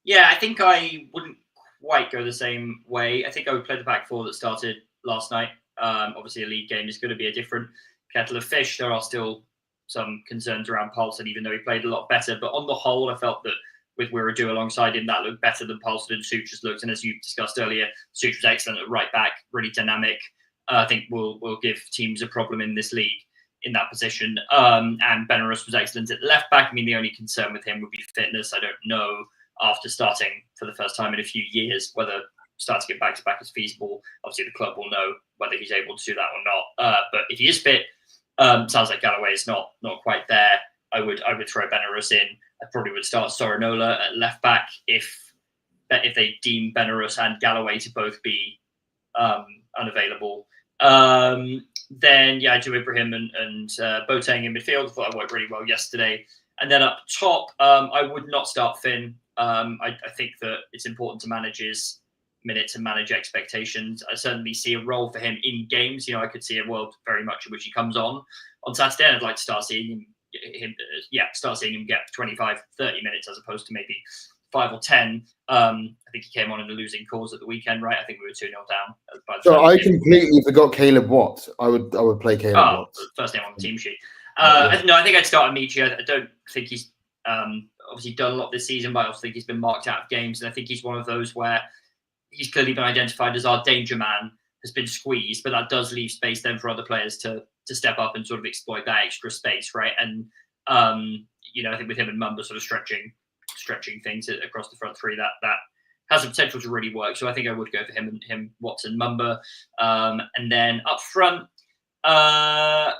Yeah, I think I wouldn't quite go the same way. I think I would play the back four that started last night. Obviously, a league game is going to be a different kettle of fish. There are still some concerns around Paulson, even though he played a lot better. But on the whole, I felt that with Wiredu alongside him, that looked better than Paulson and Such's looked. And as you discussed earlier, Such was excellent at right back, really dynamic. I think will give teams a problem in this league in that position. And Benarus was excellent at left back. I mean, the only concern with him would be fitness. I don't know, after starting for the first time in a few years, whether starting it back-to-back is feasible. Obviously, the club will know whether he's able to do that or not. But if he is fit, sounds like Galloway is not quite there. I would throw Benarus in. I probably would start Sorinola at left back if they deem Benarus and Galloway to both be unavailable. Then I do Ibrahim and Boateng in midfield. I thought I worked really well yesterday. And then up top, I would not start Finn. I think that it's important to manage his minutes and manage expectations. I certainly see a role for him in games. I could see a world very much in which he comes on Saturday, and I'd like to start seeing him get 25, 30 minutes as opposed to maybe 5 or 10. I think he came on in a losing cause at the weekend, right? I think we were 2-0 down. So I completely forgot Caleb Watts. I would play Caleb Watts. First name on the team sheet. No, I think I'd start Amici. I don't think he's obviously done a lot this season, but I also think he's been marked out of games. And I think he's one of those where he's clearly been identified as our danger man, has been squeezed, but that does leave space then for other players to step up and sort of exploit that extra space, right? And I think with him and Mumba sort of stretching things across the front three, that has the potential to really work. So I think I would go for him, Watson, Mumba, and then up front. I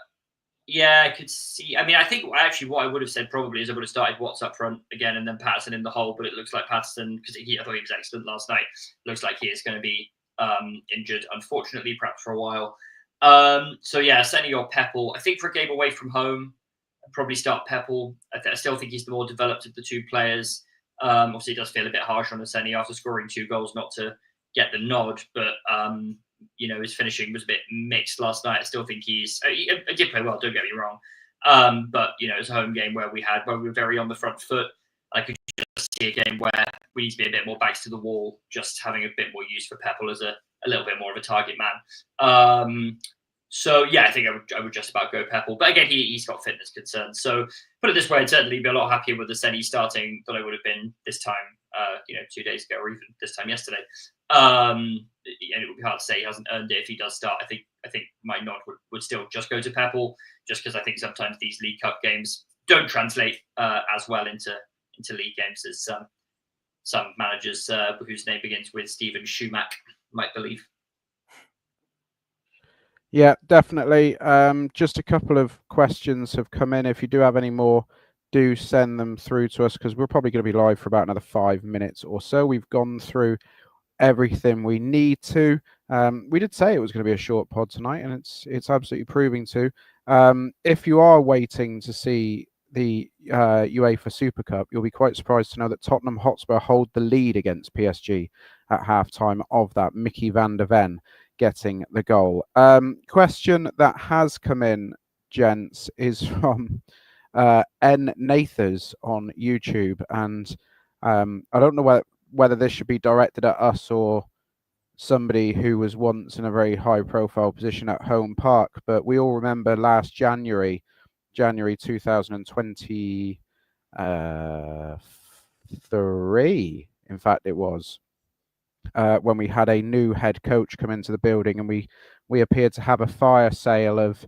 could see. I mean, I think actually what I would have said probably is I would have started Watts up front again and then Patterson in the hole. But it looks like Patterson, because I thought he was excellent last night, looks like he is going to be injured, unfortunately, perhaps for a while. Senny or Peppel. I think for a game away from home, I'd probably start Peppel. I still think he's the more developed of the two players. Obviously, it does feel a bit harsh on Oseni after scoring 2 goals not to get the nod, but his finishing was a bit mixed last night. I still think he did play well, don't get me wrong. But it's a home game where we were very on the front foot. I could just see a game where we need to be a bit more backs to the wall, just having a bit more use for Peppel as a little bit more of a target man. I think I would just about go Peppel. But again, he's got fitness concerns. So put it this way, I'd certainly be a lot happier with Oseni starting than I would have been this time, 2 days ago or even this time yesterday. And it would be hard to say he hasn't earned it if he does start. I think my nod would still just go to Peppel, just because I think sometimes these League Cup games don't translate as well into league games as some managers whose name begins with Stephen Schumack might believe. Yeah, definitely. Just a couple of questions have come in. If you do have any more, do send them through to us, because we're probably going to be live for about another 5 minutes or so. We've gone through everything we need to. We did say it was going to be a short pod tonight, and it's absolutely proving to. If you are waiting to see the UEFA Super Cup, you'll be quite surprised to know that Tottenham Hotspur hold the lead against PSG at halftime of that. Mickey van der Ven getting the goal. Question that has come in, gents, is from N Nathers on YouTube, and I don't know whether this should be directed at us or somebody who was once in a very high profile position at Home Park, but we all remember last January 2023, in fact it was, when we had a new head coach come into the building, and we appeared to have a fire sale of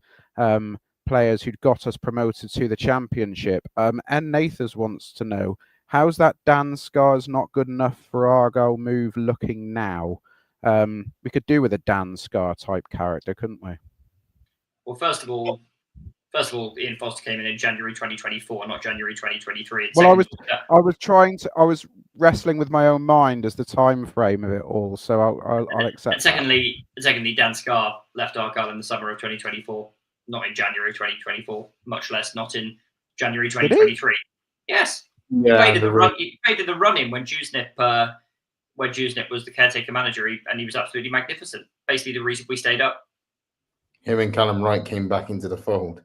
players who'd got us promoted to the Championship. N Nathers wants to know, how's that Dan Scar's not good enough for Argyle move looking now? We could do with a Dan Scar type character, couldn't we? Well, first of all, Ian Foster came in January 2024, not January 2023. Well, I was wrestling with my own mind as the time frame of it all, so I'll accept. And secondly, Dan Scar left Argyle in the summer of 2024, not in January 2024, much less not in January 2023. Yes, yeah, he played the run-in when Dewsnip was the caretaker manager, and he was absolutely magnificent. Basically, the reason we stayed up. Him and Callum Wright came back into the fold.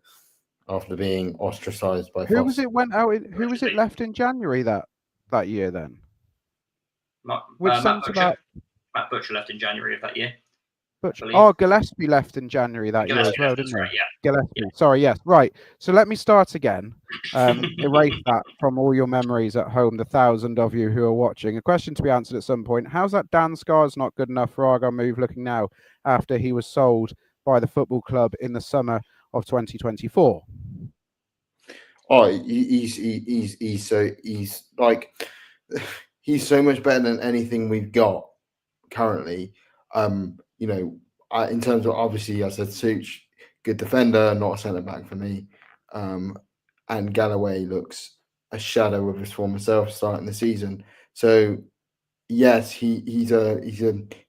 after being ostracised by Who Foster. was it went out? Who was it left in January that year then? Which centre back? Matt Butcher left in January of that year. Gillespie left in January that year as well, didn't he? Right, yeah. Gillespie. Yeah. Sorry, yes. Right. So let me start again. Erase that from all your memories at home, the 1,000 of you who are watching. A question to be answered at some point. How's that Dan Scar's not good enough for Argyle move looking now after he was sold by the football club in the summer of 2024? Oh, he's so much better than anything we've got currently. In terms of, obviously, I said Such, good defender, not a centre back for me. And Galloway looks a shadow of his former self starting the season. So yes, he's a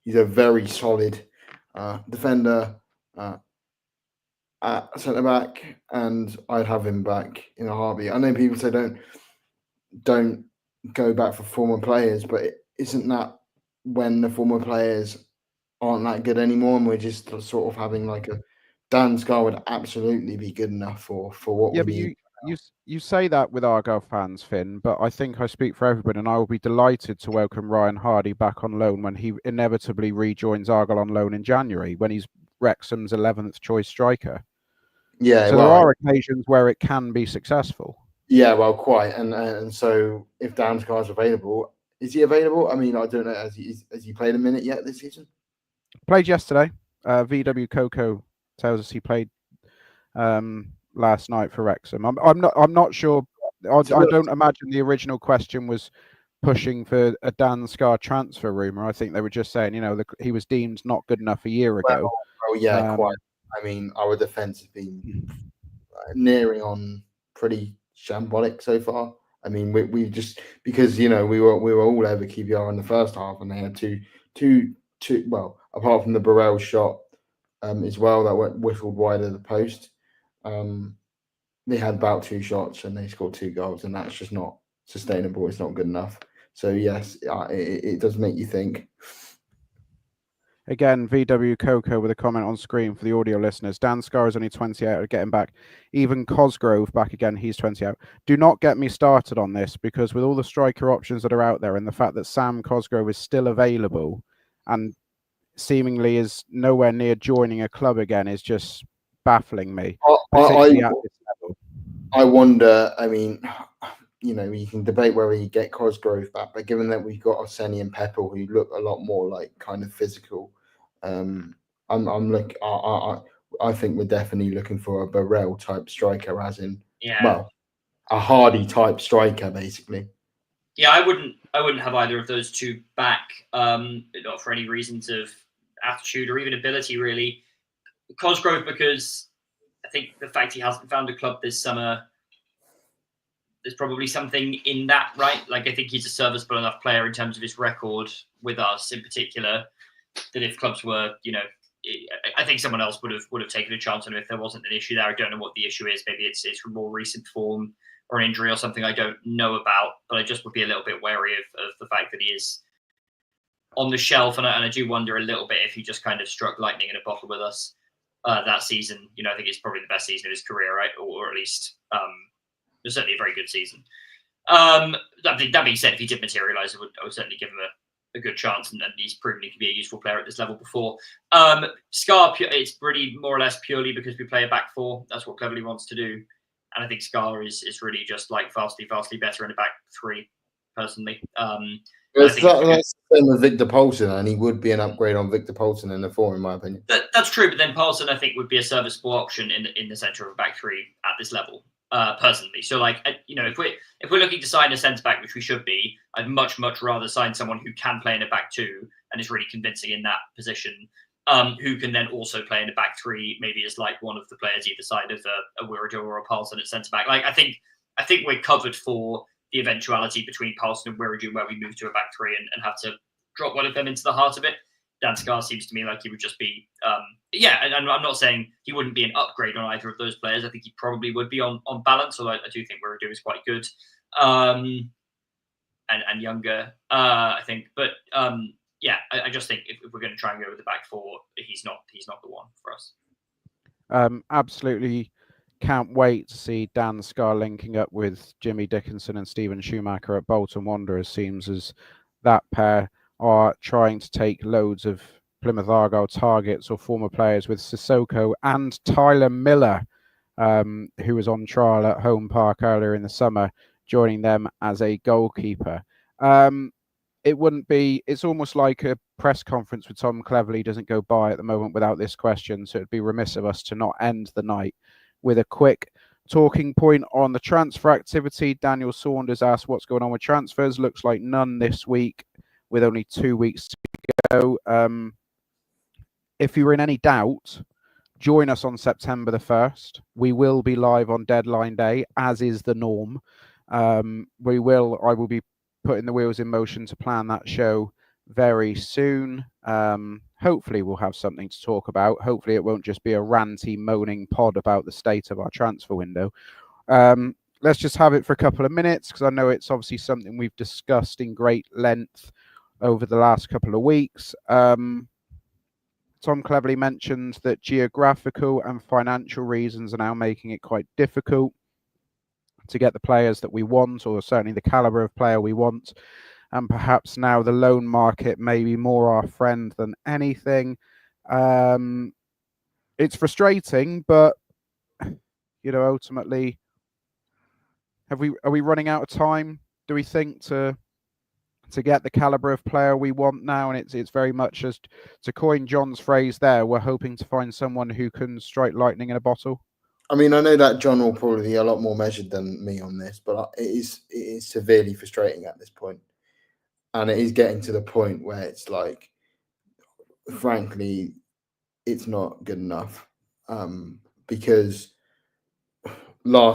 very solid defender at centre back, and I'd have him back in a heartbeat. I know people say don't go back for former players, but isn't that when the former players aren't that good anymore, and we're just sort of having like a Dan Scar would absolutely be good enough for what we need. You say that with Argyle fans, Finn, but I think I speak for everybody, and I will be delighted to welcome Ryan Hardy back on loan when he inevitably rejoins Argyle on loan in January, when he's Wrexham's 11th choice striker. Yeah, so there are occasions where it can be successful. Yeah, well, quite, and so if Dan Scar's available, is he available? I mean, I don't know. Has he played a minute yet this season? Played yesterday. VW Coco tells us he played last night for Wrexham. I'm not sure. I don't imagine the original question was pushing for a Dan Scar transfer rumor. I think they were just saying, he was deemed not good enough a year ago. Well, yeah, quite. I mean, our defense has been nearing on pretty shambolic so far. I mean, we just, because we were all over QPR in the first half, and they had two. Well, apart from the Burrell shot as well that went whistled wide of the post, they had about 2 shots and they scored 2 goals, and that's just not sustainable. It's not good enough. So yes, it does make you think. Again, VW Coco with a comment on screen for the audio listeners. Dan Scar is only 20 out of getting back. Even Cosgrove back again, he's 20 out. Do not get me started on this, because with all the striker options that are out there and the fact that Sam Cosgrove is still available and seemingly is nowhere near joining a club again is just baffling me. Particularly at this level. I wonder, I mean, you can debate whether you get Cosgrove back, but given that we've got Oseni and Peppel who look a lot more like kind of physical, I think we're definitely looking for a Burrell type striker, as in, well, a Hardy type striker, basically. Yeah, I wouldn't have either of those two back, not for any reasons of attitude or even ability, really. Cosgrove, because I think the fact he hasn't found a club this summer, there's probably something in that, right? Like, I think he's a serviceable enough player in terms of his record with us in particular, that if clubs were, I think someone else would have taken a chance on him if there wasn't an issue there. I don't know what the issue is. Maybe it's from more recent form or an injury or something I don't know about, but I just would be a little bit wary of the fact that he is on the shelf, and I do wonder a little bit if he just kind of struck lightning in a bottle with us that season. I think it's probably the best season of his career, right? Or at least it was certainly a very good season. That being said, if he did materialise, I would certainly give him a good chance, and he's proven he can be a useful player at this level before. Scar, it's pretty more or less purely because we play a back 4. That's what Cleverley wants to do. And I think Scar is really just like vastly better in a back 3, personally. That's the same with Victor Poulsen, and he would be an upgrade on Victor Poulsen in the 4, in my opinion. That's true, but then Poulsen, I think, would be a serviceable option in the centre of a back 3 at this level, personally. So, if we're looking to sign a centre back, which we should be, I'd much rather sign someone who can play in a back 2 and is really convincing in that position, who can then also play in a back 3, maybe as like one of the players either side of a Wiredu or a Poulsen at centre back. Like, I think we're covered for the eventuality between Poulsen and Wiredu where we move to a back 3 and have to drop one of them into the heart of it. Dan Scar seems to me like he would just be, and I'm not saying he wouldn't be an upgrade on either of those players. I think he probably would be on balance, although I do think Wiredu is quite good and younger, I think. But I just think if we're going to try and go with the back 4, he's not the one for us. Absolutely can't wait to see Dan Scarr linking up with Jimmy Dickinson and Stephen Schumacher at Bolton Wanderers. Seems as that pair are trying to take loads of Plymouth Argyle targets or former players, with Sissoko and Tyler Miller, who was on trial at Home Park earlier in the summer, joining them as a goalkeeper. It's almost like a press conference with Tom Cleverley doesn't go by at the moment without this question. So it'd be remiss of us to not end the night with a quick talking point on the transfer activity. Daniel Saunders asked what's going on with transfers. Looks like none this week, with only 2 weeks to go. If you're in any doubt, join us on September the 1st. We will be live on deadline day, as is the norm. I will be putting the wheels in motion to plan that show very soon. Hopefully we'll have something to talk about. Hopefully it won't just be a ranty, moaning pod about the state of our transfer window. Let's just have it for a couple of minutes, because I know it's obviously something we've discussed in great length over the last couple of weeks. Tom Cleverley mentioned that geographical and financial reasons are now making it quite difficult to get the players that we want, or certainly the caliber of player we want. And perhaps now the loan market may be more our friend than anything. It's frustrating, but ultimately, are we running out of time, do we think, to get the caliber of player we want now? And it's very much, just to coin John's phrase there, we're hoping to find someone who can strike lightning in a bottle. I mean, I know that John will probably be a lot more measured than me on this, but it is severely frustrating at this point. And it is getting to the point where it's like, frankly, it's not good enough. Because I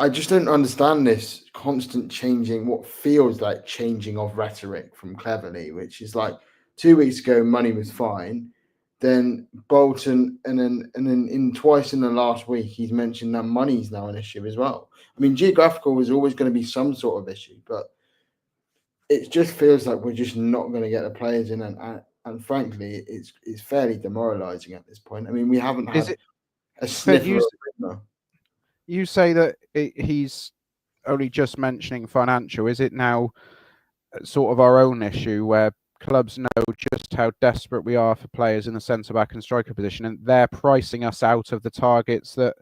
just don't understand this constant changing, what feels like changing of rhetoric from Cleverley, which is like 2 weeks ago, money was fine. Then Bolton, and then in twice in the last week, he's mentioned that money's now an issue as well. I mean, geographical was always going to be some sort of issue, but it just feels like we're just not going to get the players in, and frankly, it's fairly demoralising at this point. I mean, we haven't had a sniff of a. You say that he's only just mentioning financial. Is it now sort of our own issue, where clubs know just how desperate we are for players in the centre-back and striker position, and they're pricing us out of the targets that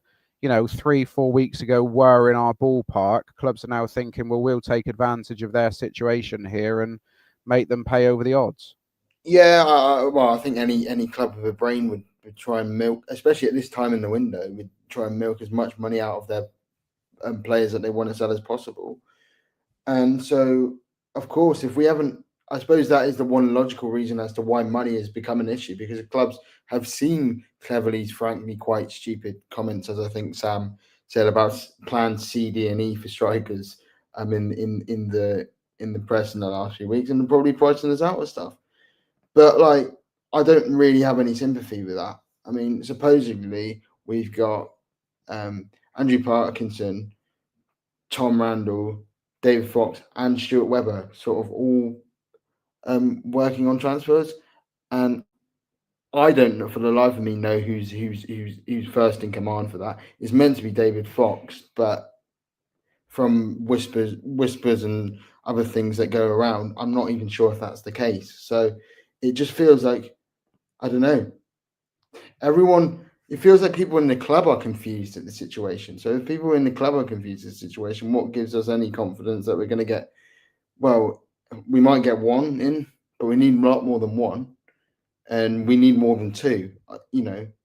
3-4 weeks ago were in our ballpark? Clubs are now thinking, well, we'll take advantage of their situation here and make them pay over the odds. Yeah, I think any club with a brain would try and milk, especially at this time in the window, would try and milk as much money out of their players that they want to sell as possible. And so, of course, if we haven't, I suppose that is the one logical reason as to why money has become an issue, because the clubs have seen Cleverley's frankly quite stupid comments, as I think Sam said, about planned C, D, and E for strikers in the press in the last few weeks, and probably pricing us out of stuff. But I don't really have any sympathy with that. I mean, supposedly we've got Andrew Parkinson, Tom Randall, David Fox, and Stuart Webber sort of all working on transfers, and I don't know for the life of me know who's first in command for that. It's meant to be David Fox, but from whispers and other things that go around, I'm not even sure if that's the case. So it just feels like, I don't know. It feels like people in the club are confused at the situation. So if people in the club are confused at the situation, what gives us any confidence that we're going to get? Well, we might get one in, but we need a lot more than one, and we need more than two.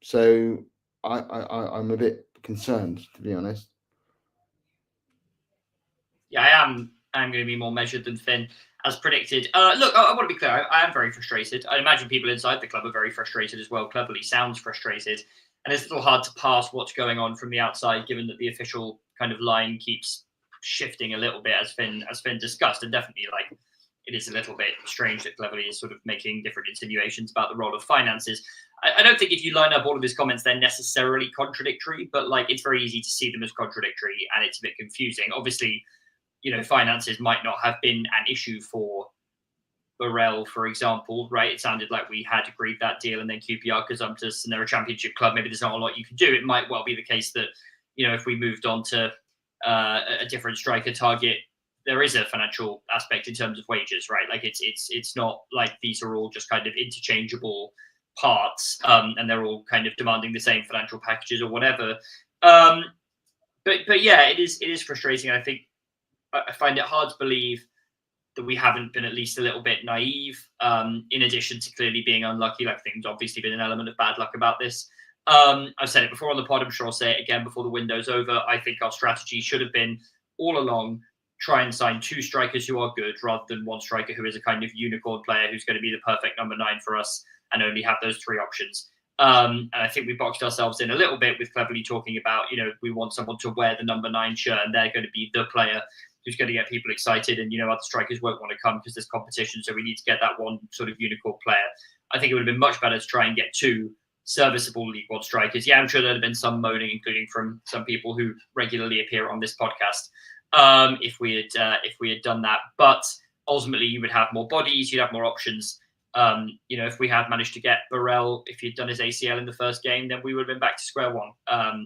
So I'm a bit concerned, to be honest. Yeah, I'm going to be more measured than Finn, as predicted. Look, I want to be clear. I am very frustrated. I imagine people inside the club are very frustrated as well. Cleverley sounds frustrated, and it's a little hard to pass what's going on from the outside, given that the official kind of line keeps shifting a little bit, as Finn discussed, and definitely it is a little bit strange that Cleverley is sort of making different insinuations about the role of finances. I don't think if you line up all of his comments, they're necessarily contradictory, but it's very easy to see them as contradictory, and it's a bit confusing. Obviously, finances might not have been an issue for Burrell, for example, right? It sounded like we had agreed that deal, and then QPR gazumped us, and they're a championship club. Maybe there's not a lot you can do. It might well be the case that, if we moved on to a different striker target, there is a financial aspect in terms of wages, right? Like it's not like these are all just kind of interchangeable parts, and they're all kind of demanding the same financial packages or whatever. But yeah, it is frustrating. I think I find it hard to believe that we haven't been at least a little bit naive, in addition to clearly being unlucky. Like, things obviously been an element of bad luck about this. I've said it before on the pod, I'm sure I'll say it again before the window's over. I think our strategy should have been all along try and sign 2 strikers who are good rather than 1 striker who is a kind of unicorn player who's going to be the perfect number 9 for us and only have those 3 options. And I think we boxed ourselves in a little bit with cleverly talking about, we want someone to wear the number 9 shirt and they're going to be the player who's going to get people excited, and other strikers won't want to come because there's competition, so we need to get that one sort of unicorn player. I think it would have been much better to try and get 2 serviceable League One strikers. Yeah, I'm sure there'd have been some moaning, including from some people who regularly appear on this podcast, if we had done that. But ultimately, you would have more bodies, you'd have more options. If we had managed to get Burrell, if he'd done his ACL in the first game, then we would have been back to square one,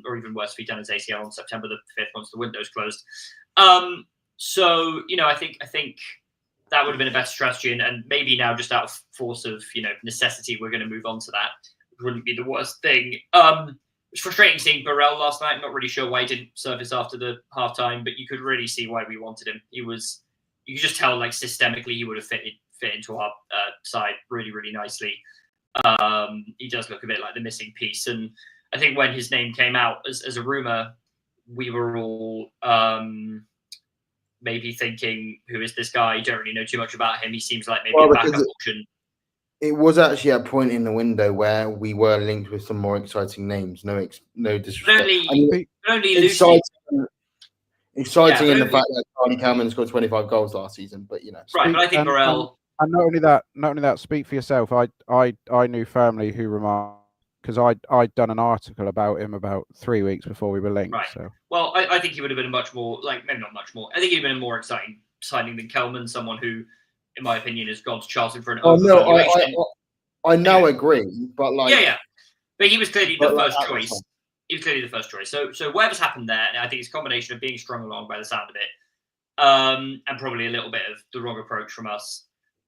or even worse, if he'd done his ACL on September the 5th once the window's closed. So I think that would have been a better strategy, and maybe now, just out of force of necessity, we're going to move on to that. It wouldn't be the worst thing. It's frustrating seeing Burrell last night. I'm not really sure why he didn't surface after the halftime, but you could really see why we wanted him. You could just tell, like, systemically he would have fit into our side really, really nicely. He does look a bit like the missing piece, and I think when his name came out as a rumor, we were all maybe thinking, who is this guy? Don't really know too much about him. He seems like maybe a backup option. It was actually a point in the window where we were linked with some more exciting names. No disrespect. Exciting in the fact that Charlie Cameron scored 25 goals last season, but right. But I think Burrell. And not only that, speak for yourself. I knew firmly who remarked, because I'd done an article about him about 3 weeks before we were linked. Right. So. Well, I think he would have been a much more, maybe not much more. I think he'd been a more exciting signing than Kelman, someone who, in my opinion, has gone to Charlton for an overvaluation. I now agree, but but he was clearly the first choice. He was clearly the first choice. So whatever's happened there, I think it's a combination of being strung along by the sound of it, and probably a little bit of the wrong approach from us.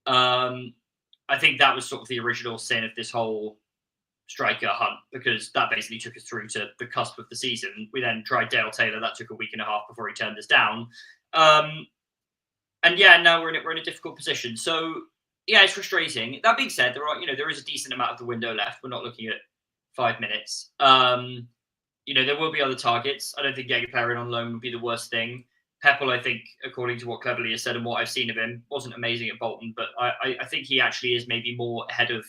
I think that was sort of the original sin of this whole striker hunt, because that basically took us through to the cusp of the season. We then tried Dale Taylor. That took a week and a half before he turned us down. And now we're in a difficult position. So yeah, it's frustrating. That being said, there is a decent amount of the window left. We're not looking at 5 minutes. There will be other targets. I don't think getting a player in on loan would be the worst thing. Peppel, I think, according to what Cleverly has said and what I've seen of him, wasn't amazing at Bolton, but I think he actually is maybe more ahead of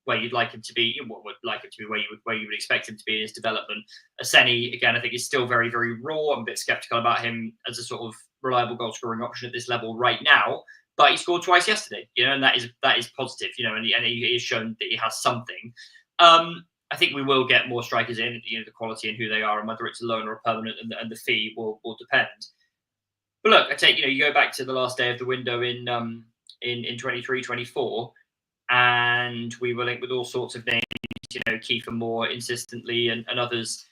where you'd like him to be, where you would expect him to be in his development. Oseni, again, I think is still very, very raw. I'm a bit skeptical about him as a sort of reliable goal scoring option at this level right now. But he scored twice yesterday, and that is positive, and he has shown that he has something. I think we will get more strikers in, the quality and who they are, and whether it's a loan or a permanent, and the fee will depend. But look, I take, you go back to the last day of the window in 23-24, and we were linked with all sorts of names, Kiefer Moore insistently, and others,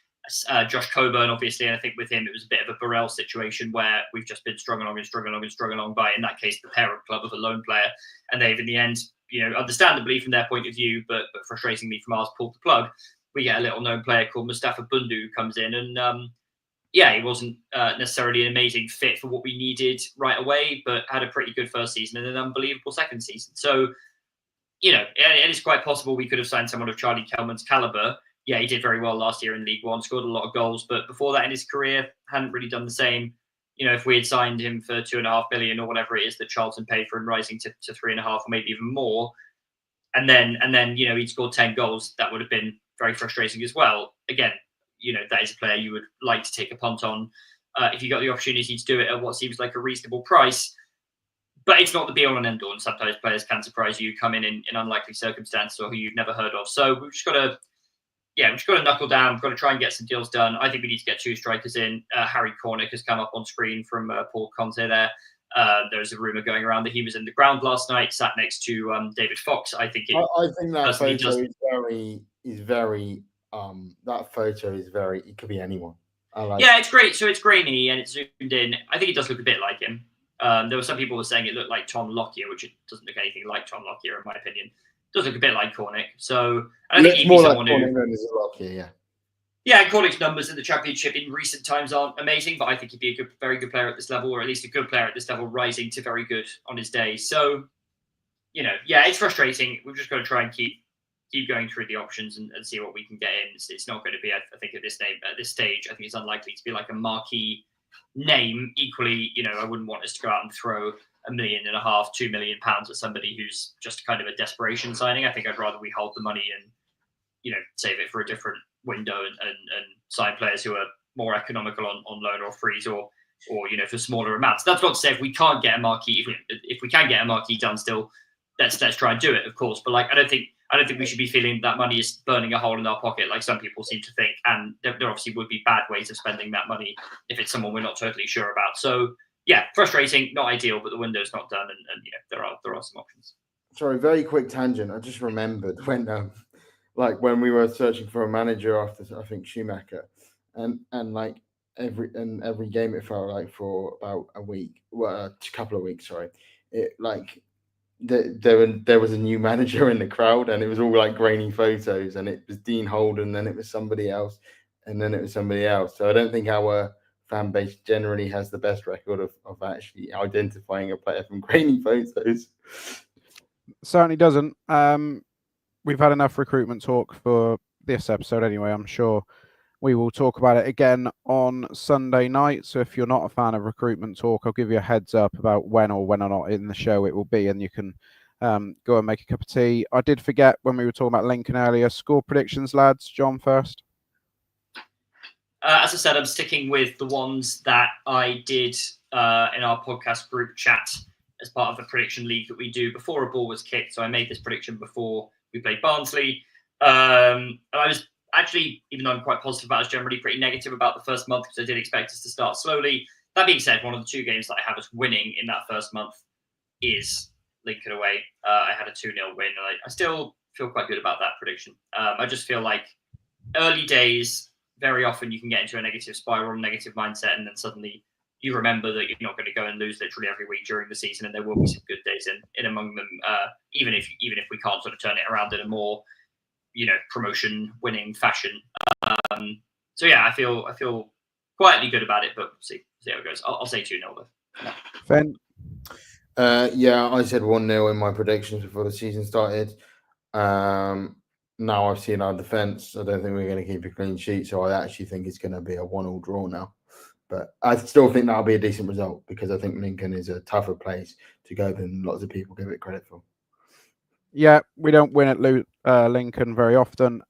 Josh Coburn, obviously, and I think with him it was a bit of a Burrell situation where we've just been strung along by, in that case, the parent club of a loan player, and they've in the end, understandably from their point of view, but frustratingly from ours, pulled the plug. We get a little known player called Mustafa Bundu who comes in, and he wasn't necessarily an amazing fit for what we needed right away, but had a pretty good first season and an unbelievable second season. So, and it's quite possible we could have signed someone of Charlie Kelman's caliber. Yeah, he did very well last year in League One, scored a lot of goals, but before that in his career, hadn't really done the same. If we had signed him for $2.5 million or whatever it is that Charlton paid for him, rising to 3.5 or maybe even more, and then he'd scored 10 goals, that would have been very frustrating as well. Again, that is a player you would like to take a punt on if you got the opportunity to do it at what seems like a reasonable price. But it's not the be-all and end-all, and sometimes players can surprise you, come in unlikely circumstances or who you've never heard of. So we've just got to knuckle down. We've got to try and get some deals done. I think we need to get 2 strikers in. Harry Cornick has come up on screen from Paul Conte there. There's a rumor going around that he was in the ground last night, sat next to David Fox. I think that photo is very that photo is very. It could be anyone. It's great. So it's grainy and it's zoomed in. I think it does look a bit like him. There were some people who were saying it looked like Tom Lockyer, which it doesn't look anything like Tom Lockyer, in my opinion. It does look a bit like Cornick. So I think he'd be someone who. Yeah, Cornick's numbers in the Championship in recent times aren't amazing, but I think he'd be a very good player at this level, or at least a good player at this level, rising to very good on his day. So, it's frustrating. We've just got to try and keep going through the options and see what we can get in. It's not going to be, I think, at this stage, I think it's unlikely to be like a marquee name. Equally, I wouldn't want us to go out and throw £1.5 million, £2 million at somebody who's just kind of a desperation signing. I think I'd rather we hold the money and, save it for a different window and sign players who are more economical on loan or freeze or for smaller amounts. That's not to say if we can't get a marquee, if we can get a marquee done still, let's try and do it, of course. But I don't think we should be feeling that money is burning a hole in our pocket like some people seem to think. And there obviously would be bad ways of spending that money if it's someone we're not totally sure about. So yeah, frustrating, not ideal, but the window's not done, and there are some options. Sorry, very quick tangent. I just remembered when we were searching for a manager after, I think, Schumacher, and every game it felt like for about a week, a couple of weeks, sorry, there was a new manager in the crowd, and it was all like grainy photos, and it was Dean Holden, then it was somebody else, and then it was somebody else. So I don't think our fan base generally has the best record of actually identifying a player from grainy photos. Certainly doesn't. We've had enough recruitment talk for this episode anyway. I'm sure we will talk about it again on Sunday night. So if you're not a fan of recruitment talk, I'll give you a heads up about when or not in the show it will be, and you can go and make a cup of tea. I did forget when we were talking about Lincoln earlier. Score predictions, lads. John first. As I said, I'm sticking with the ones that I did in our podcast group chat as part of the prediction league that we do before a ball was kicked. So I made this prediction before we played Barnsley. And I was actually, even though I'm quite positive about it, I was generally pretty negative about the first month because I did expect us to start slowly. That being said, one of the two games that I have us winning in that first month is Lincoln away. I had a 2-0 win, and I still feel quite good about that prediction. I just feel like early days, very often you can get into a negative spiral, negative mindset, and then suddenly you remember that you're not going to go and lose literally every week during the season, and there will be some good days in among them, even if we can't sort of turn it around in a more promotion winning fashion. So yeah, I feel quietly good about it, but see how it goes. I'll say 2-0 though. Ben? Yeah, I said 1-0 in my predictions before the season started. Now I've seen our defence. I don't think we're going to keep a clean sheet, so I actually think it's going to be a 1-1 draw now. But I still think that'll be a decent result because I think Lincoln is a tougher place to go than lots of people give it credit for. Yeah, we don't win at Lincoln very often,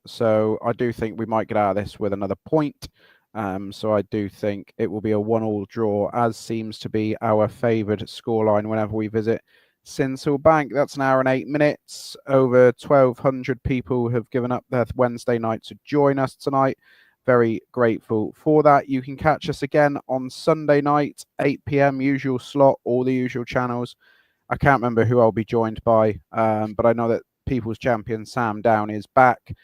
so I do think we might get out of this with another point. So I do think it will be a 1-1 draw, as seems to be our favoured scoreline whenever we visit Sincil Bank. That's an hour and 8 minutes. Over 1,200 people have given up their Wednesday night to join us tonight. Very grateful for that. You can catch us again on Sunday night, 8 p.m, usual slot, all the usual channels. I can't remember who I'll be joined by, but I know that People's Champion Sam Down is back.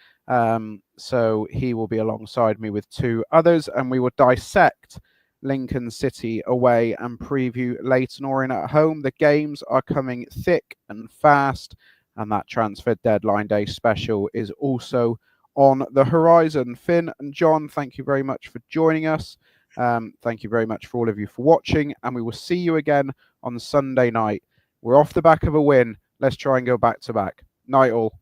So he will be alongside me with 2 others, and we will dissect Lincoln City away and preview Leyton Orient at home. The games are coming thick and fast, and that transfer deadline day special is also on the horizon. Finn and John, thank you very much for joining us. Thank you very much for all of you for watching, and we will see you again on Sunday night. We're off the back of a win. Let's try and go back to back. Night all.